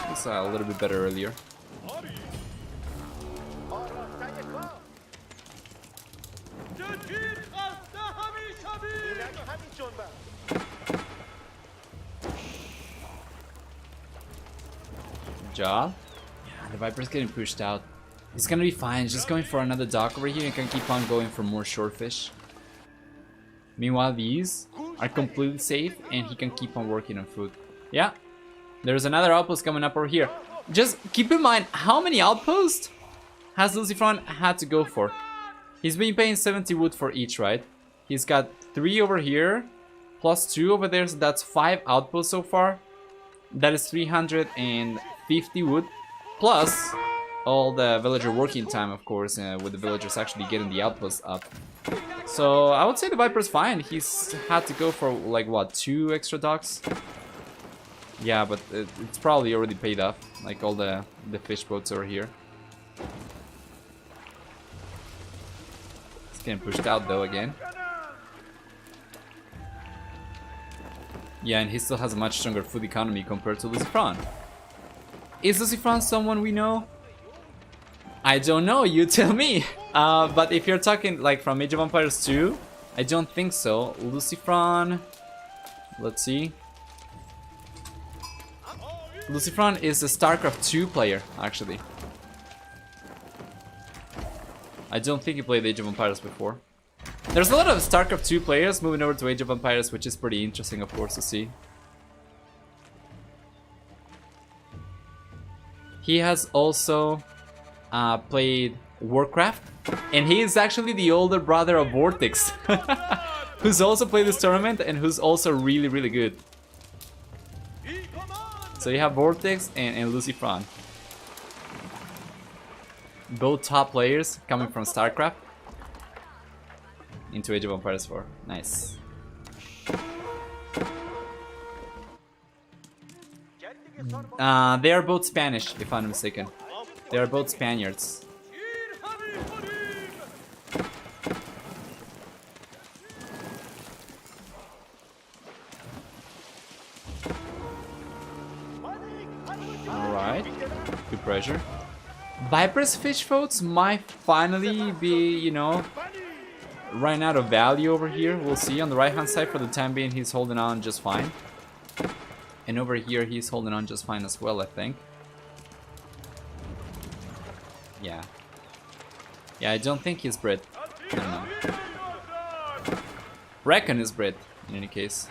It's a little bit better earlier. Job. Yeah, the Viper's getting pushed out. He's gonna be fine. He's just going for another dock over here and can keep on going for more shorefish. Meanwhile, these are completely safe and he can keep on working on food. Yeah, there's another outpost coming up over here. Just keep in mind, how many outposts has LucifroN had to go for? He's been paying 70 wood for each, right? He's got 3 over here, plus 2 over there, so that's 5 outposts so far. That is 350 wood, plus all the villager working time, of course, with the villagers actually getting the outposts up. So I would say the Viper's fine. He's had to go for like what, 2 extra docks? Yeah, but it's probably already paid off, like all the fish boats over here. It's getting pushed out though again. Yeah, and he still has a much stronger food economy compared to LucifroN. Is LucifroN someone we know? I don't know, you tell me. But if you're talking like from Age of Empires 2, I don't think so. LucifroN, let's see. LucifroN is a StarCraft 2 player, actually. I don't think he played Age of Empires before. There's a lot of StarCraft 2 players moving over to Age of Empires, which is pretty interesting, of course, to see. He has also played Warcraft, and he is actually the older brother of Vortex, who's also played this tournament and who's also really, really good. So you have Vortex and LucifroN. Both top players coming from StarCraft into Age of Empires 4. Nice. They are both Spanish, if I'm not mistaken. They are both Spaniards. Alright. Good pressure. Viper's fish votes might finally be, you know, running out of value over here. We'll see. On the right hand side, for the time being, he's holding on just fine. And over here, he's holding on just fine as well, I think. Yeah. Yeah, I don't think he's Brit. I don't know. Reckon is Brit, in any case.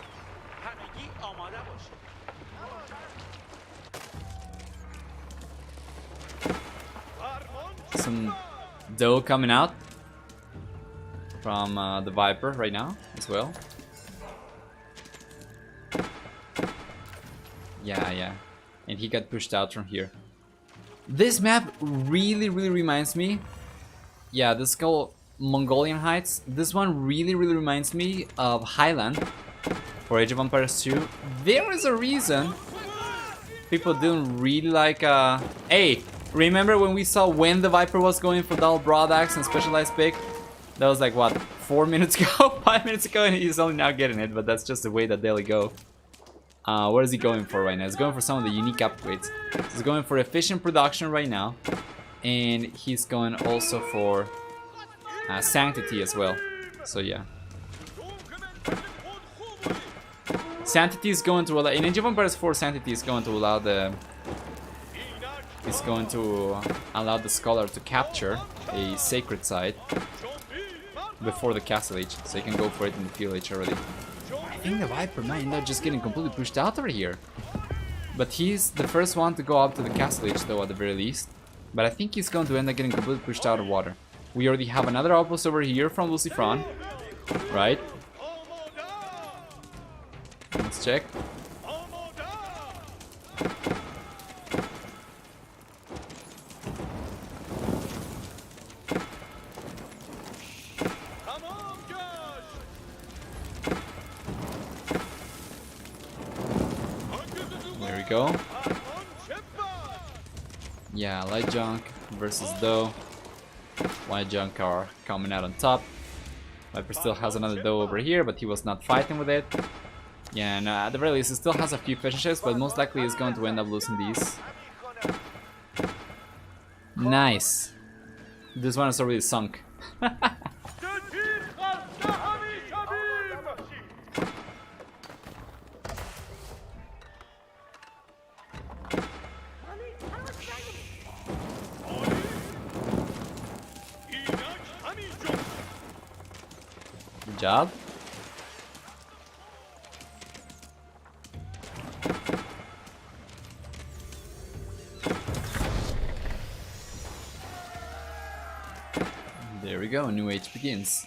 Some dough coming out from the Viper right now as well. Yeah. And he got pushed out from here. This map really reminds me. Yeah, this is called Mongolian Heights. This one really reminds me of Highland for Age of Empires 2. There is a reason people didn't really like. Hey, remember when we saw when TheViper was going for double broadaxe and specialized pick? That was like what, 4 minutes ago, 5 minutes ago, and he's only now getting it. But that's just the way that they'll go. What is he going for right now? He's going for some of the unique upgrades. He's going for efficient production right now, and he's going also for sanctity as well. So yeah, sanctity is going to allow, in Age of Empires 4, sanctity is going to allow the scholar to capture a sacred site before the castle age, so he can go for it in the field age already. I think the Viper might end up just getting completely pushed out over here. But he's the first one to go up to the castle age though, at the very least. But I think he's going to end up getting completely pushed out of water. We already have another outpost over here from LucifroN. Right? Let's check. There we go. Yeah, light junk versus Doe. Light junk are coming out on top. Viper still has another Doe over here, but he was not fighting with it. Yeah, and at the very least, he still has a few fishing ships, but most likely he's going to end up losing these. Nice. This one is already sunk. Good job. There we go, a new age begins.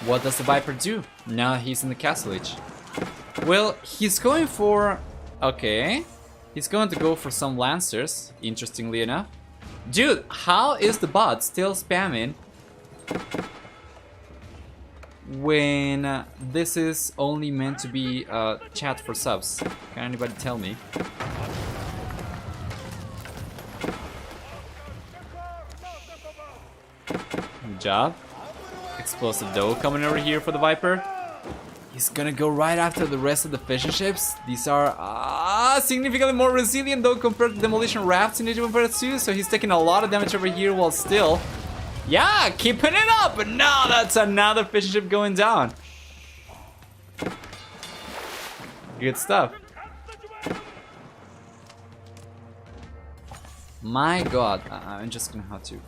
What does the Viper do? Now he's in the castle age. Well, he's going for... Okay. He's going to go for some Lancers, interestingly enough. Dude, how is the bot still spamming when this is only meant to be chat for subs? Can anybody tell me? Good job. Explosive Doe coming over here for the Viper. He's gonna go right after the rest of the fishing ships. These are significantly more resilient though compared to demolition rafts in Age of Empires 2, so he's taking a lot of damage over here while still, yeah, keeping it up. But now that's another fishing ship going down. Good stuff. My god, I'm just gonna have to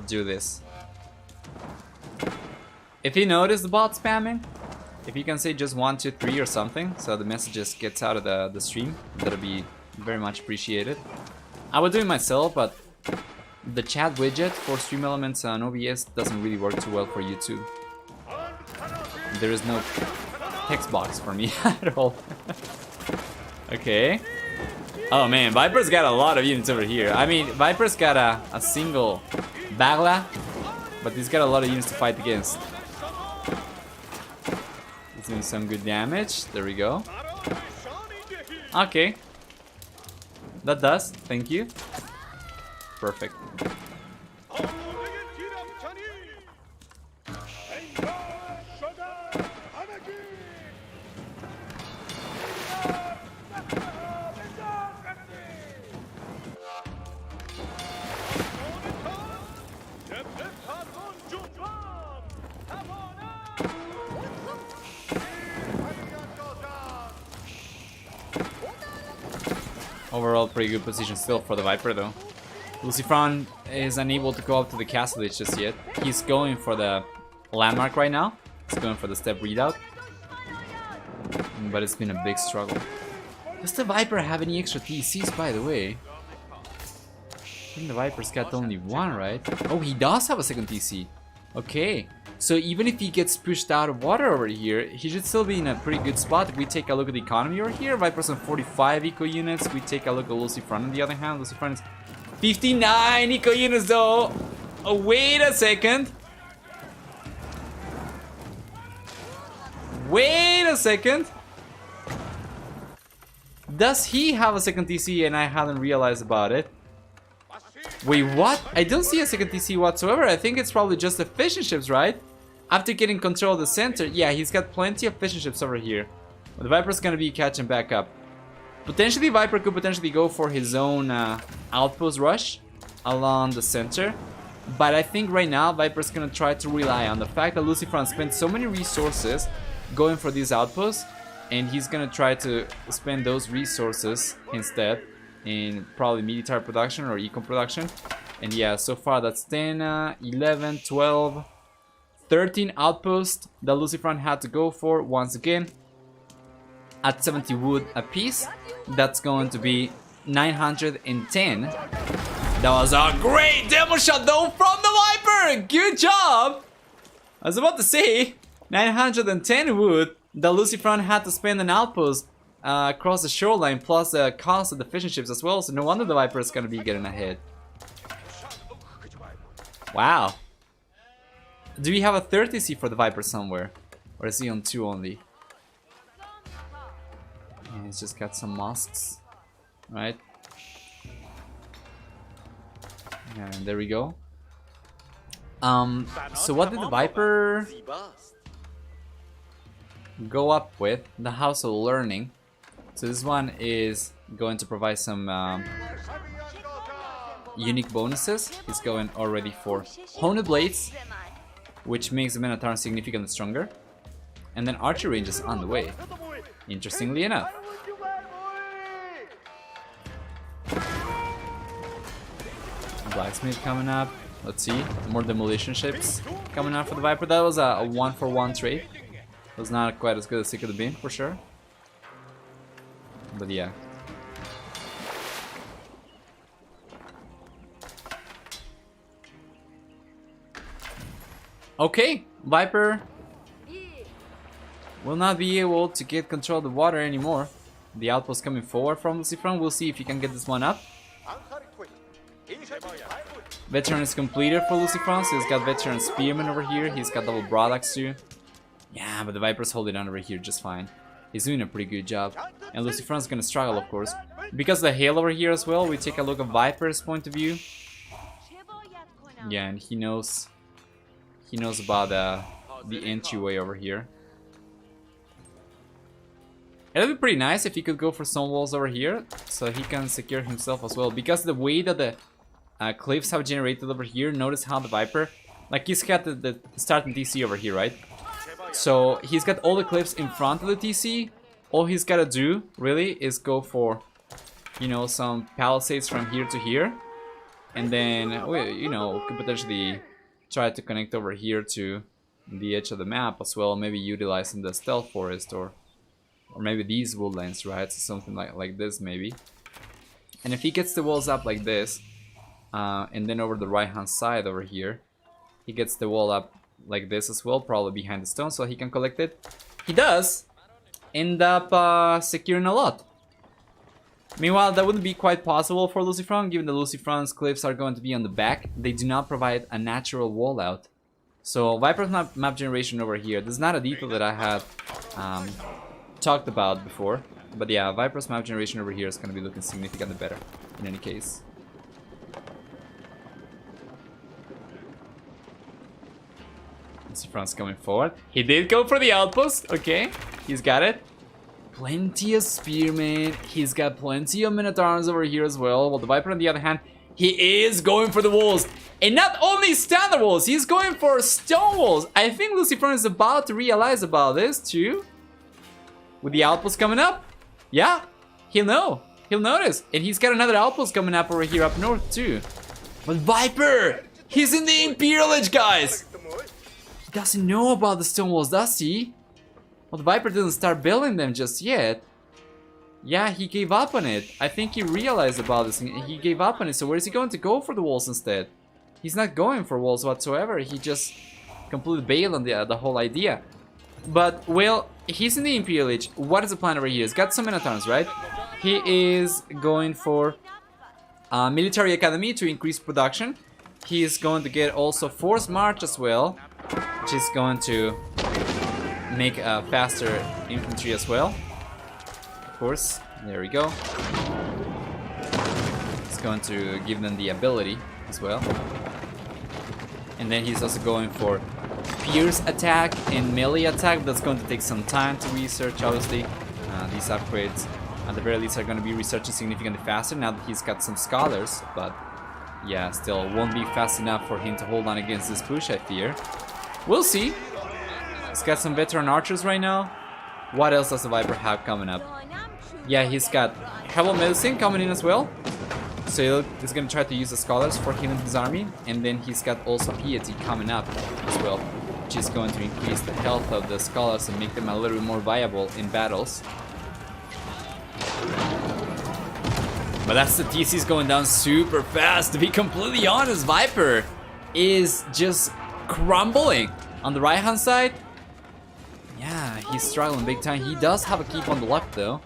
do this. If you notice the bot spamming, if you can say just 1, 2, 3 or something, so the message just gets out of the stream, that'll be very much appreciated. I would do it myself, but the chat widget for Stream Elements on OBS doesn't really work too well for YouTube. There is no text box for me at all. Okay. Oh man, Viper's got a lot of units over here. I mean, Viper's got a single Bagla, but he's got a lot of units to fight against. He's doing some good damage. There we go. Okay. That does. Thank you. Perfect. Overall, pretty good position still for the Viper, though. LucifroN is unable to go up to the castle age just yet. He's going for the landmark right now. He's going for the step readout. But it's been a big struggle. Does the Viper have any extra TCs, by the way? think the Viper's got only one, right? Oh, he does have a second TC. Okay. So even if he gets pushed out of water over here, he should still be in a pretty good spot. If we take a look at the economy over here, Viper's on 45 eco units. We take a look at LucifroN on the other hand. LucifroN is 59 eco units though. Oh, wait a second. Wait a second. Does he have a second TC and I haven't realized about it? Wait, what? I don't see a second TC whatsoever. I think it's probably just the fishing ships, right? After getting control of the center, yeah, he's got plenty of fishing ships over here. But the Viper's gonna be catching back up. Potentially, Viper could potentially go for his own outpost rush along the center. But I think right now, Viper's gonna try to rely on the fact that LucifroN spent so many resources going for these outposts. And he's gonna try to spend those resources instead in probably military production or econ production. And yeah, so far that's 10, 11, 12, 13 outposts that LucifroN had to go for once again. At 70 wood a piece, that's going to be 910. That was a great demo shot though from the Viper! Good job! I was about to say, 910 wood that LucifroN had to spend an outpost across the shoreline, plus the cost of the fishing ships as well, so no wonder the Viper is going to be getting ahead. Wow. Do we have a 30C for the Viper somewhere? Or is he on 2 only? Yeah, he's just got some mosques. Right? And there we go. So what did the Viper go up with? The House of Learning. So this one is going to provide some unique bonuses. He's going already for Honed Blades, which makes the Minotaur significantly stronger. And then archery range is on the way, interestingly enough. Blacksmith coming up. Let's see, more demolition ships coming out for the Viper. That was a 1-for-1 trade. It was not quite as good as it could have been, for sure. But yeah. Okay, Viper will not be able to get control of the water anymore. The outpost coming forward from LucifroN. We'll see if he can get this one up. Veteran is completed for LucifroN, so he's got Veteran Spearman over here. He's got double Broadaxe too. Yeah, but the Viper's holding on over here just fine. He's doing a pretty good job. And LucifroN's gonna struggle, of course. Because of the hail over here as well, we take a look at Viper's point of view. Yeah, and he knows about the entryway over here. It'll be pretty nice if he could go for stone walls over here, so he can secure himself as well. Because the way that the cliffs have generated over here, notice how the Viper, like he's got the starting TC over here, right? So he's got all the cliffs in front of the TC. All he's gotta do, really, is go for, you know, some palisades from here to here. And then, you know, could potentially try to connect over here to the edge of the map as well. Maybe utilizing the stealth forest or maybe these woodlands, right? So something like this maybe. And if he gets the walls up like this, and then over the right hand side over here, he gets the wall up like this as well, probably behind the stone, so he can collect it. He does end up securing a lot. Meanwhile, that wouldn't be quite possible for LucifroN, given that LucifroN's cliffs are going to be on the back. They do not provide a natural wall out. So Viper's map generation over here, this is not a detail that I had talked about before. But yeah, Viper's map generation over here is going to be looking significantly better in any case. LucifroN's coming forward. He did go for the outpost. Okay, he's got it. Plenty of spearmen. He's got plenty of minotaurs over here as well. While the Viper, on the other hand, he is going for the walls. And not only standard walls, he's going for stone walls. I think LucifroN is about to realize about this too. With the outpost coming up. Yeah, he'll know. He'll notice. And he's got another outpost coming up over here up north too. But Viper, he's in the Imperial Edge, guys. He doesn't know about the stone walls, does he? Well, the Viper didn't start building them just yet. Yeah, he gave up on it. I think he realized about this. He gave up on it. So where is he going to go for the walls instead? He's not going for walls whatsoever. He just completely bailed on the whole idea. But, well, he's in the Imperial Age. What is the plan over here? He's got some Minotaurs, right? He is going for Military Academy to increase production. He is going to get also Force March as well, which is going to make a faster infantry as well. Of course, there we go. It's going to give them the ability as well. And then he's also going for Pierce attack and melee attack. That's going to take some time to research, obviously. These upgrades, at the very least, are going to be researching significantly faster now that he's got some scholars. But yeah, still won't be fast enough for him to hold on against this push, I fear. We'll see. He's got some veteran archers right now. What else does the Viper have coming up? Yeah, he's got Herbal Medicine coming in as well. So he's going to try to use the scholars for him in his army. And then he's got also Piety coming up as well, which is going to increase the health of the scholars and make them a little bit more viable in battles. But that's the TC's going down super fast. To be completely honest, Viper is just crumbling. On the right hand side, yeah, he's struggling big time. He does have a keep on the left though.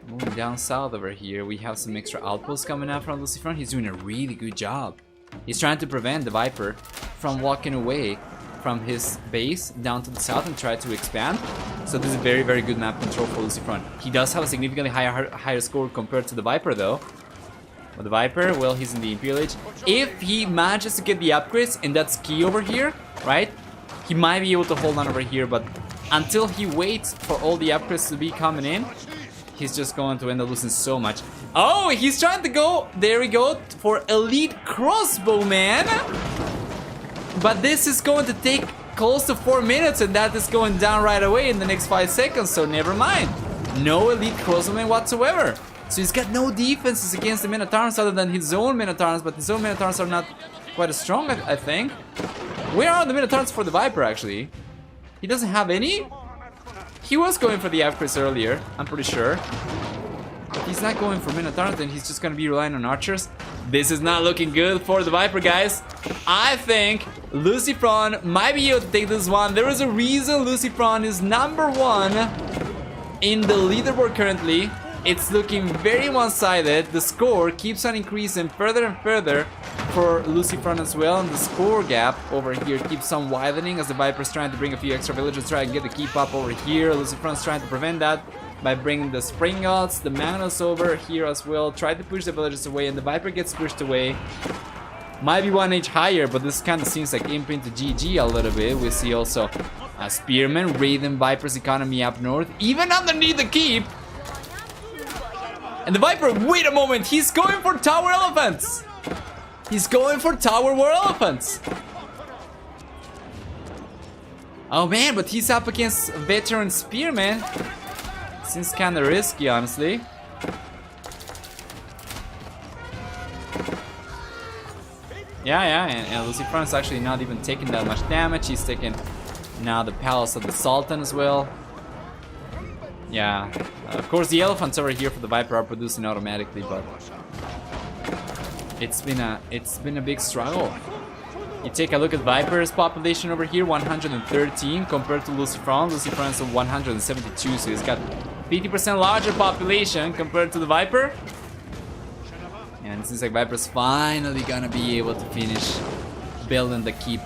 Moving down south over here, we have some extra outposts coming out from LucifroN. He's doing a really good job. He's trying to prevent the Viper from walking away from his base down to the south and try to expand. So this is very, very good map control for LucifroN. He does have a significantly higher score compared to the Viper though. But the Viper, well, he's in the Imperial Age. If he manages to get the upgrades, and that's key over here, right? He might be able to hold on over here, but until he waits for all the upgrades to be coming in, he's just going to end up losing so much. Oh, he's trying to go, there we go, for Elite Crossbowman. But this is going to take close to 4 minutes, and that is going down right away in the next 5 seconds, so never mind. No Elite Crossbowman whatsoever. So he's got no defenses against the Minotaurs other than his own Minotaurs, but his own Minotaurs are not quite as strong, I think. Where are the Minotaurs for the Viper, actually? He doesn't have any? He was going for the upgrades earlier, I'm pretty sure. But he's not going for Minotaurs, then he's just going to be relying on archers. This is not looking good for the Viper, guys. I think LucifroN might be able to take this one. There is a reason LucifroN is #1 in the leaderboard currently. It's looking very one-sided. The score keeps on increasing further and further for LucifroN as well, and the score gap over here keeps on widening as the Viper's trying to bring a few extra villagers, try and get the keep up over here. LucifroN's trying to prevent that by bringing the Spring Gods, the Manos over here as well, try to push the villagers away, and the Viper gets pushed away. Might be 1 age higher, but this kind of seems like imp into GG a little bit. We see also a Spearman raiding Viper's economy up north, even underneath the keep. And the Viper, wait a moment, he's going for Tower Elephants! He's going for Tower War Elephants! Oh man, but he's up against Veteran Spearman. Seems kinda risky, honestly. Yeah, and LucifroN's actually not even taking that much damage. He's taking now the Palace of the Sultan as well. Yeah, of course the elephants over here for the Viper are producing automatically, but it's been a big struggle. You take a look at Viper's population over here, 113 compared to LucifroN. LucifroN's 172, so he's got 50% larger population compared to the Viper. And it seems like Viper's finally gonna be able to finish building the keep.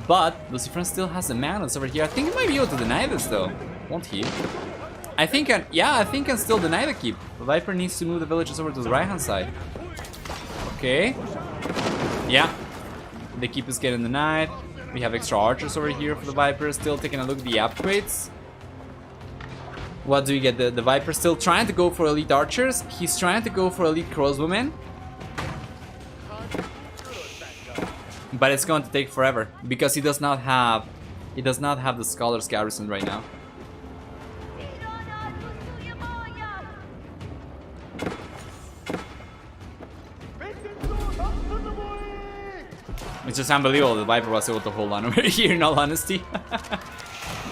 But LucifroN still has the Manos over here. I think he might be able to deny this though, won't he? I think I can still deny the keep. The Viper needs to move the villagers over to the right hand side. Okay. Yeah. The keep is getting denied. We have extra archers over here for the Viper. Still taking a look at the upgrades. What do you get? The Viper still trying to go for elite archers. He's trying to go for elite crossbowmen. But it's going to take forever because he does not have the Scholars Garrison right now. It's just unbelievable the Viper was able to hold on over here, in all honesty.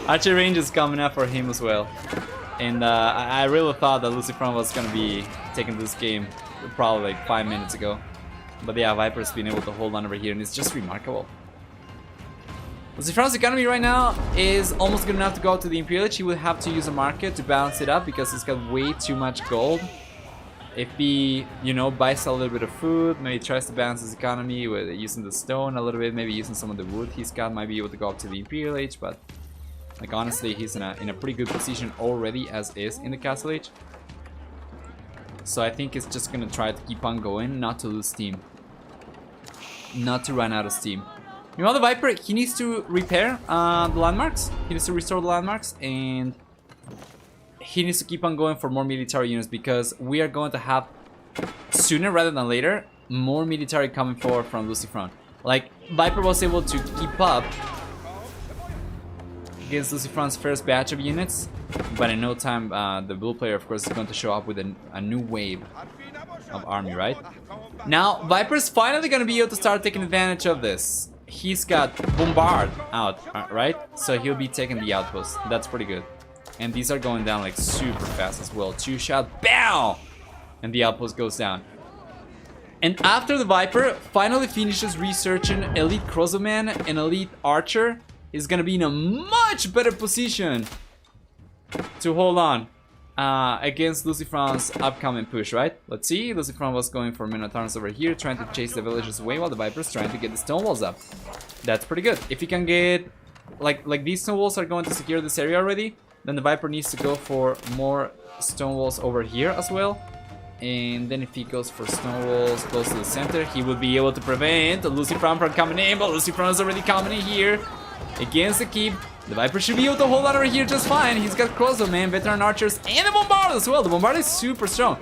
Archer range is coming up for him as well. And I really thought that LucifroN was gonna be taking this game probably like 5 minutes ago. But yeah, Viper's been able to hold on over here, and it's just remarkable. LucifroN's economy right now is almost good enough to go out to the Imperial Age. He would have to use a market to balance it up because he's got way too much gold. If he, you know, buys a little bit of food, maybe tries to balance his economy with using the stone a little bit, maybe using some of the wood he's got, might be able to go up to the Imperial Age, but like honestly, he's in a pretty good position already as is in the Castle Age. So I think he's just gonna try to keep on going, not to lose steam. Not to run out of steam. Meanwhile, the Viper, he needs to repair the landmarks. He needs to restore the landmarks, and he needs to keep on going for more military units because we are going to have, sooner rather than later, more military coming forward from LucifroN. Like, Viper was able to keep up against LucifroN's first batch of units, but in no time, the blue player, of course, is going to show up with a new wave of army, right? Now, Viper's finally going to be able to start taking advantage of this. He's got Bombard out, right? So he'll be taking the outpost. That's pretty good. And these are going down like super fast as well. 2-shot, BAM! And the outpost goes down. And after the Viper finally finishes researching Elite Crossbowman and Elite Archer, he's gonna be in a much better position to hold on against LucifroN's upcoming push, right? Let's see, LucifroN was going for Minotaurs over here, trying to chase the villagers away while the Viper's trying to get the stone walls up. That's pretty good. If he can get, like these stone walls are going to secure this area already, then the Viper needs to go for more stone walls over here as well. And then if he goes for stone walls close to the center, he will be able to prevent LucifroN from coming in, but LucifroN is already coming in here against the keep. The Viper should be able to hold on over here just fine. He's got Crossbowman, Veteran Archers, and the Bombard as well. The Bombard is super strong.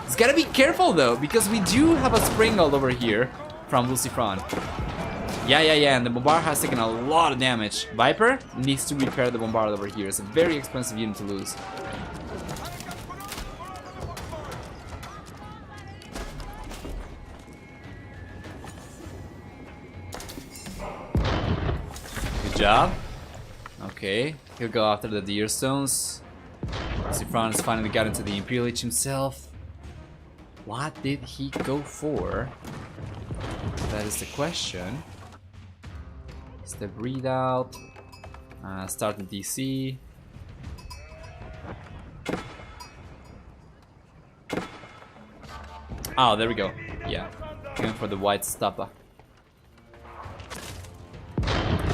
He's gotta be careful though, because we do have a Springald over here from LucifroN. Yeah, and the Bombard has taken a lot of damage. Viper needs to repair the Bombard over here. It's a very expensive unit to lose. Good job. Okay, he'll go after the Deer Stones. LucifroN has finally got into the Imperial Age himself. What did he go for? That is the question. Step readout. Start the DC. Oh, there we go. Yeah, going for the white stopper.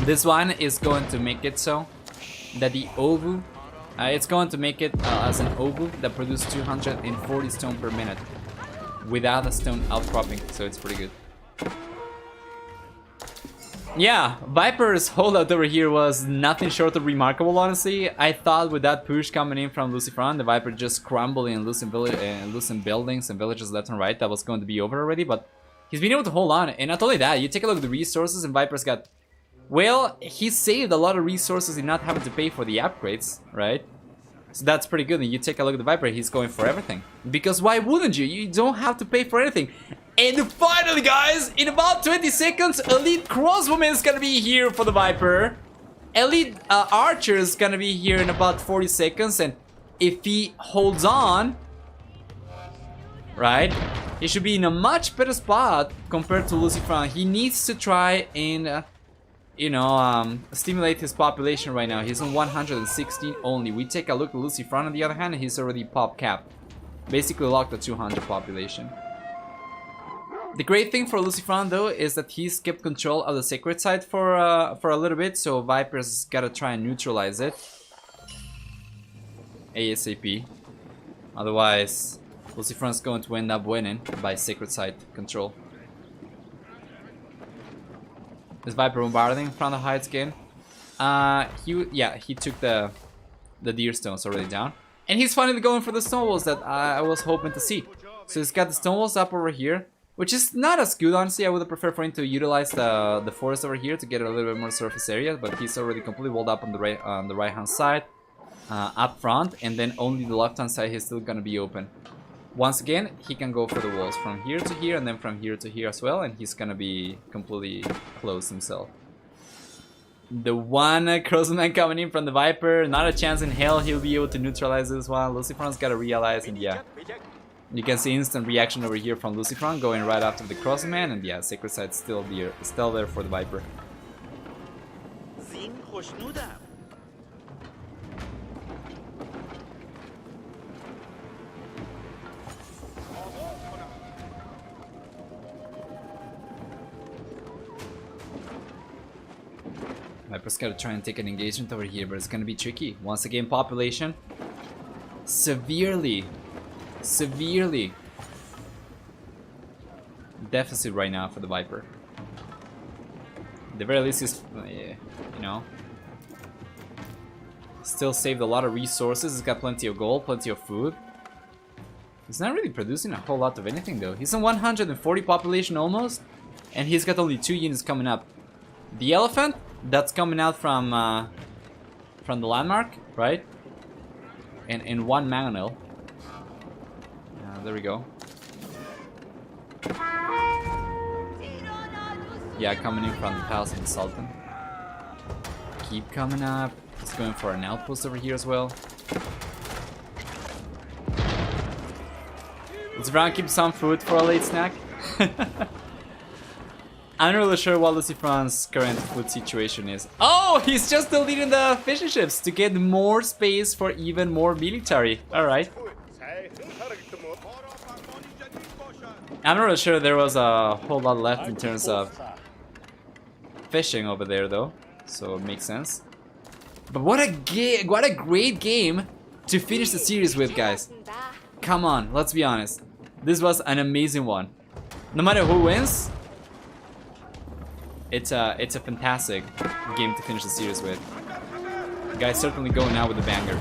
This one is going to make it so that the Ovu, it's going to make it as an Ovu that produces 240 stone per minute without a stone outcropping, so it's pretty good. Yeah, Viper's holdout over here was nothing short of remarkable, honestly. I thought with that push coming in from LucifroN, the Viper just crumbling and losing buildings and villages left and right, that was going to be over already, but he's been able to hold on. And not only that, you take a look at the resources and Viper's got, well, he saved a lot of resources in not having to pay for the upgrades, right? So that's pretty good. And you take a look at the Viper, he's going for everything. Because why wouldn't you? You don't have to pay for anything. And finally, guys, in about 20 seconds, Elite Crossbowman is gonna be here for the Viper. Elite Archer is gonna be here in about 40 seconds. And if he holds on, right, he should be in a much better spot compared to LucifroN. He needs to try and... you know, stimulate his population right now. He's on 116 only. We take a look at LucifroN on the other hand, and he's already pop capped. Basically locked at 200 population. The great thing for LucifroN though is that he's kept control of the sacred site for a little bit, so Viper's gotta try and neutralize it ASAP. Otherwise, LucifroN's going to end up winning by sacred site control. Is Viper bombarding from the heights again? He took the Deer Stones already down. And he's finally going for the stone walls that I was hoping to see. So he's got the stone walls up over here, which is not as good, honestly. I would have preferred for him to utilize the forest over here to get a little bit more surface area, but he's already completely walled up on the right hand side, up front, and then only the left hand side is still gonna be open. Once again, he can go for the walls from here to here and then from here to here as well, and he's gonna be completely closed himself. The one Crossman coming in from the Viper. Not a chance in hell he'll be able to neutralize this one. LucifroN's got to realize, and yeah. You can see instant reaction over here from LucifroN going right after the Crossman, and yeah, Sacred Sight's still there for the Viper. Viper's gotta try and take an engagement over here, but it's gonna be tricky. Once again, population severely deficit right now for the Viper. At the very least, is you know, still saved a lot of resources. He's got plenty of gold, plenty of food. He's not really producing a whole lot of anything though. He's on 140 population almost, and he's got only 2 units coming up. The elephant that's coming out from the landmark, right? And 1 mangonel. There we go. Yeah, coming in from the Palace of the Sultan. Keep coming up. He's going for an outpost over here as well. Let's try and keep some food for a late snack. I'm not really sure what LucifroN's current food situation is. Oh, he's just deleting the fishing ships to get more space for even more military. Alright. I'm not really sure there was a whole lot left in terms of fishing over there though, so it makes sense. But what a great game to finish the series with, guys. Come on, let's be honest. This was an amazing one. No matter who wins, it's a fantastic game to finish the series with. The guy's certainly going out with a banger.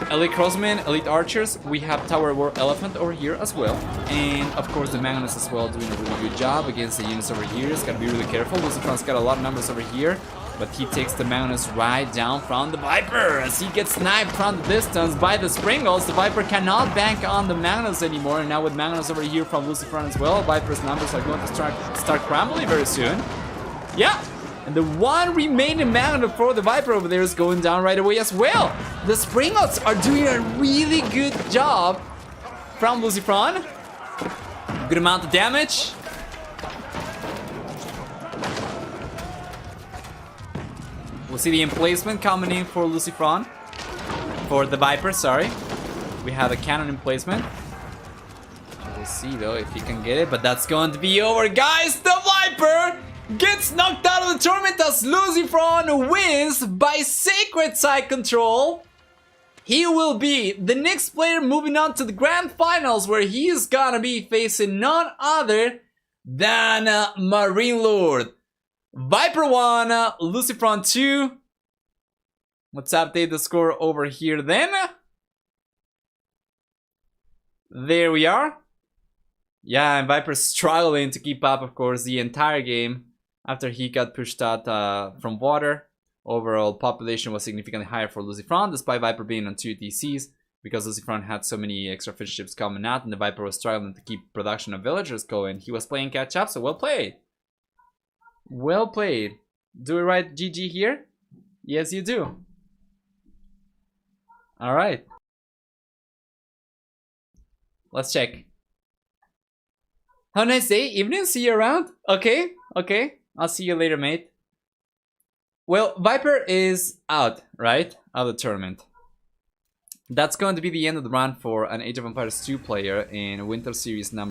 Elite Crossmen, Elite Archers, we have Tower War Elephant over here as well. And of course the Magnus as well doing a really good job against the units over here. He's gotta be really careful. LucifroN's got a lot of numbers over here, but he takes the Magnus right down from the Viper as he gets sniped from the distance by the Springles. The Viper cannot bank on the Magnus anymore, and now with Magnus over here from LucifroN as well, Viper's numbers are going to start crumbling very soon. Yeah! And the one remaining Magnus for the Viper over there is going down right away as well. The Springles are doing a really good job from LucifroN. Good amount of damage. We'll see the emplacement coming in for LucifroN. For the Viper, sorry. We have a cannon emplacement. We'll see though if he can get it, but that's going to be over, guys. The Viper gets knocked out of the tournament as LucifroN wins by Sacred Side control. He will be the next player moving on to the Grand Finals, where he's gonna be facing none other than Marine Lord. Viper 1, LucifroN 2. Let's update the score over here then. There we are. Yeah, and Viper's struggling to keep up, of course, the entire game after he got pushed out from water. Overall population was significantly higher for LucifroN, despite Viper being on 2 DCs, because LucifroN had so many extra fish ships coming out, and the Viper was struggling to keep production of villagers going. He was playing catch up, so well played. Well played. Do it right, GG here? Yes, you do. Alright. Let's check. Have a nice day, evening, see you around. Okay, okay. I'll see you later, mate. Well, Viper is out, right? Out of the tournament. That's going to be the end of the run for an Age of Empires 2 player in Winter Series number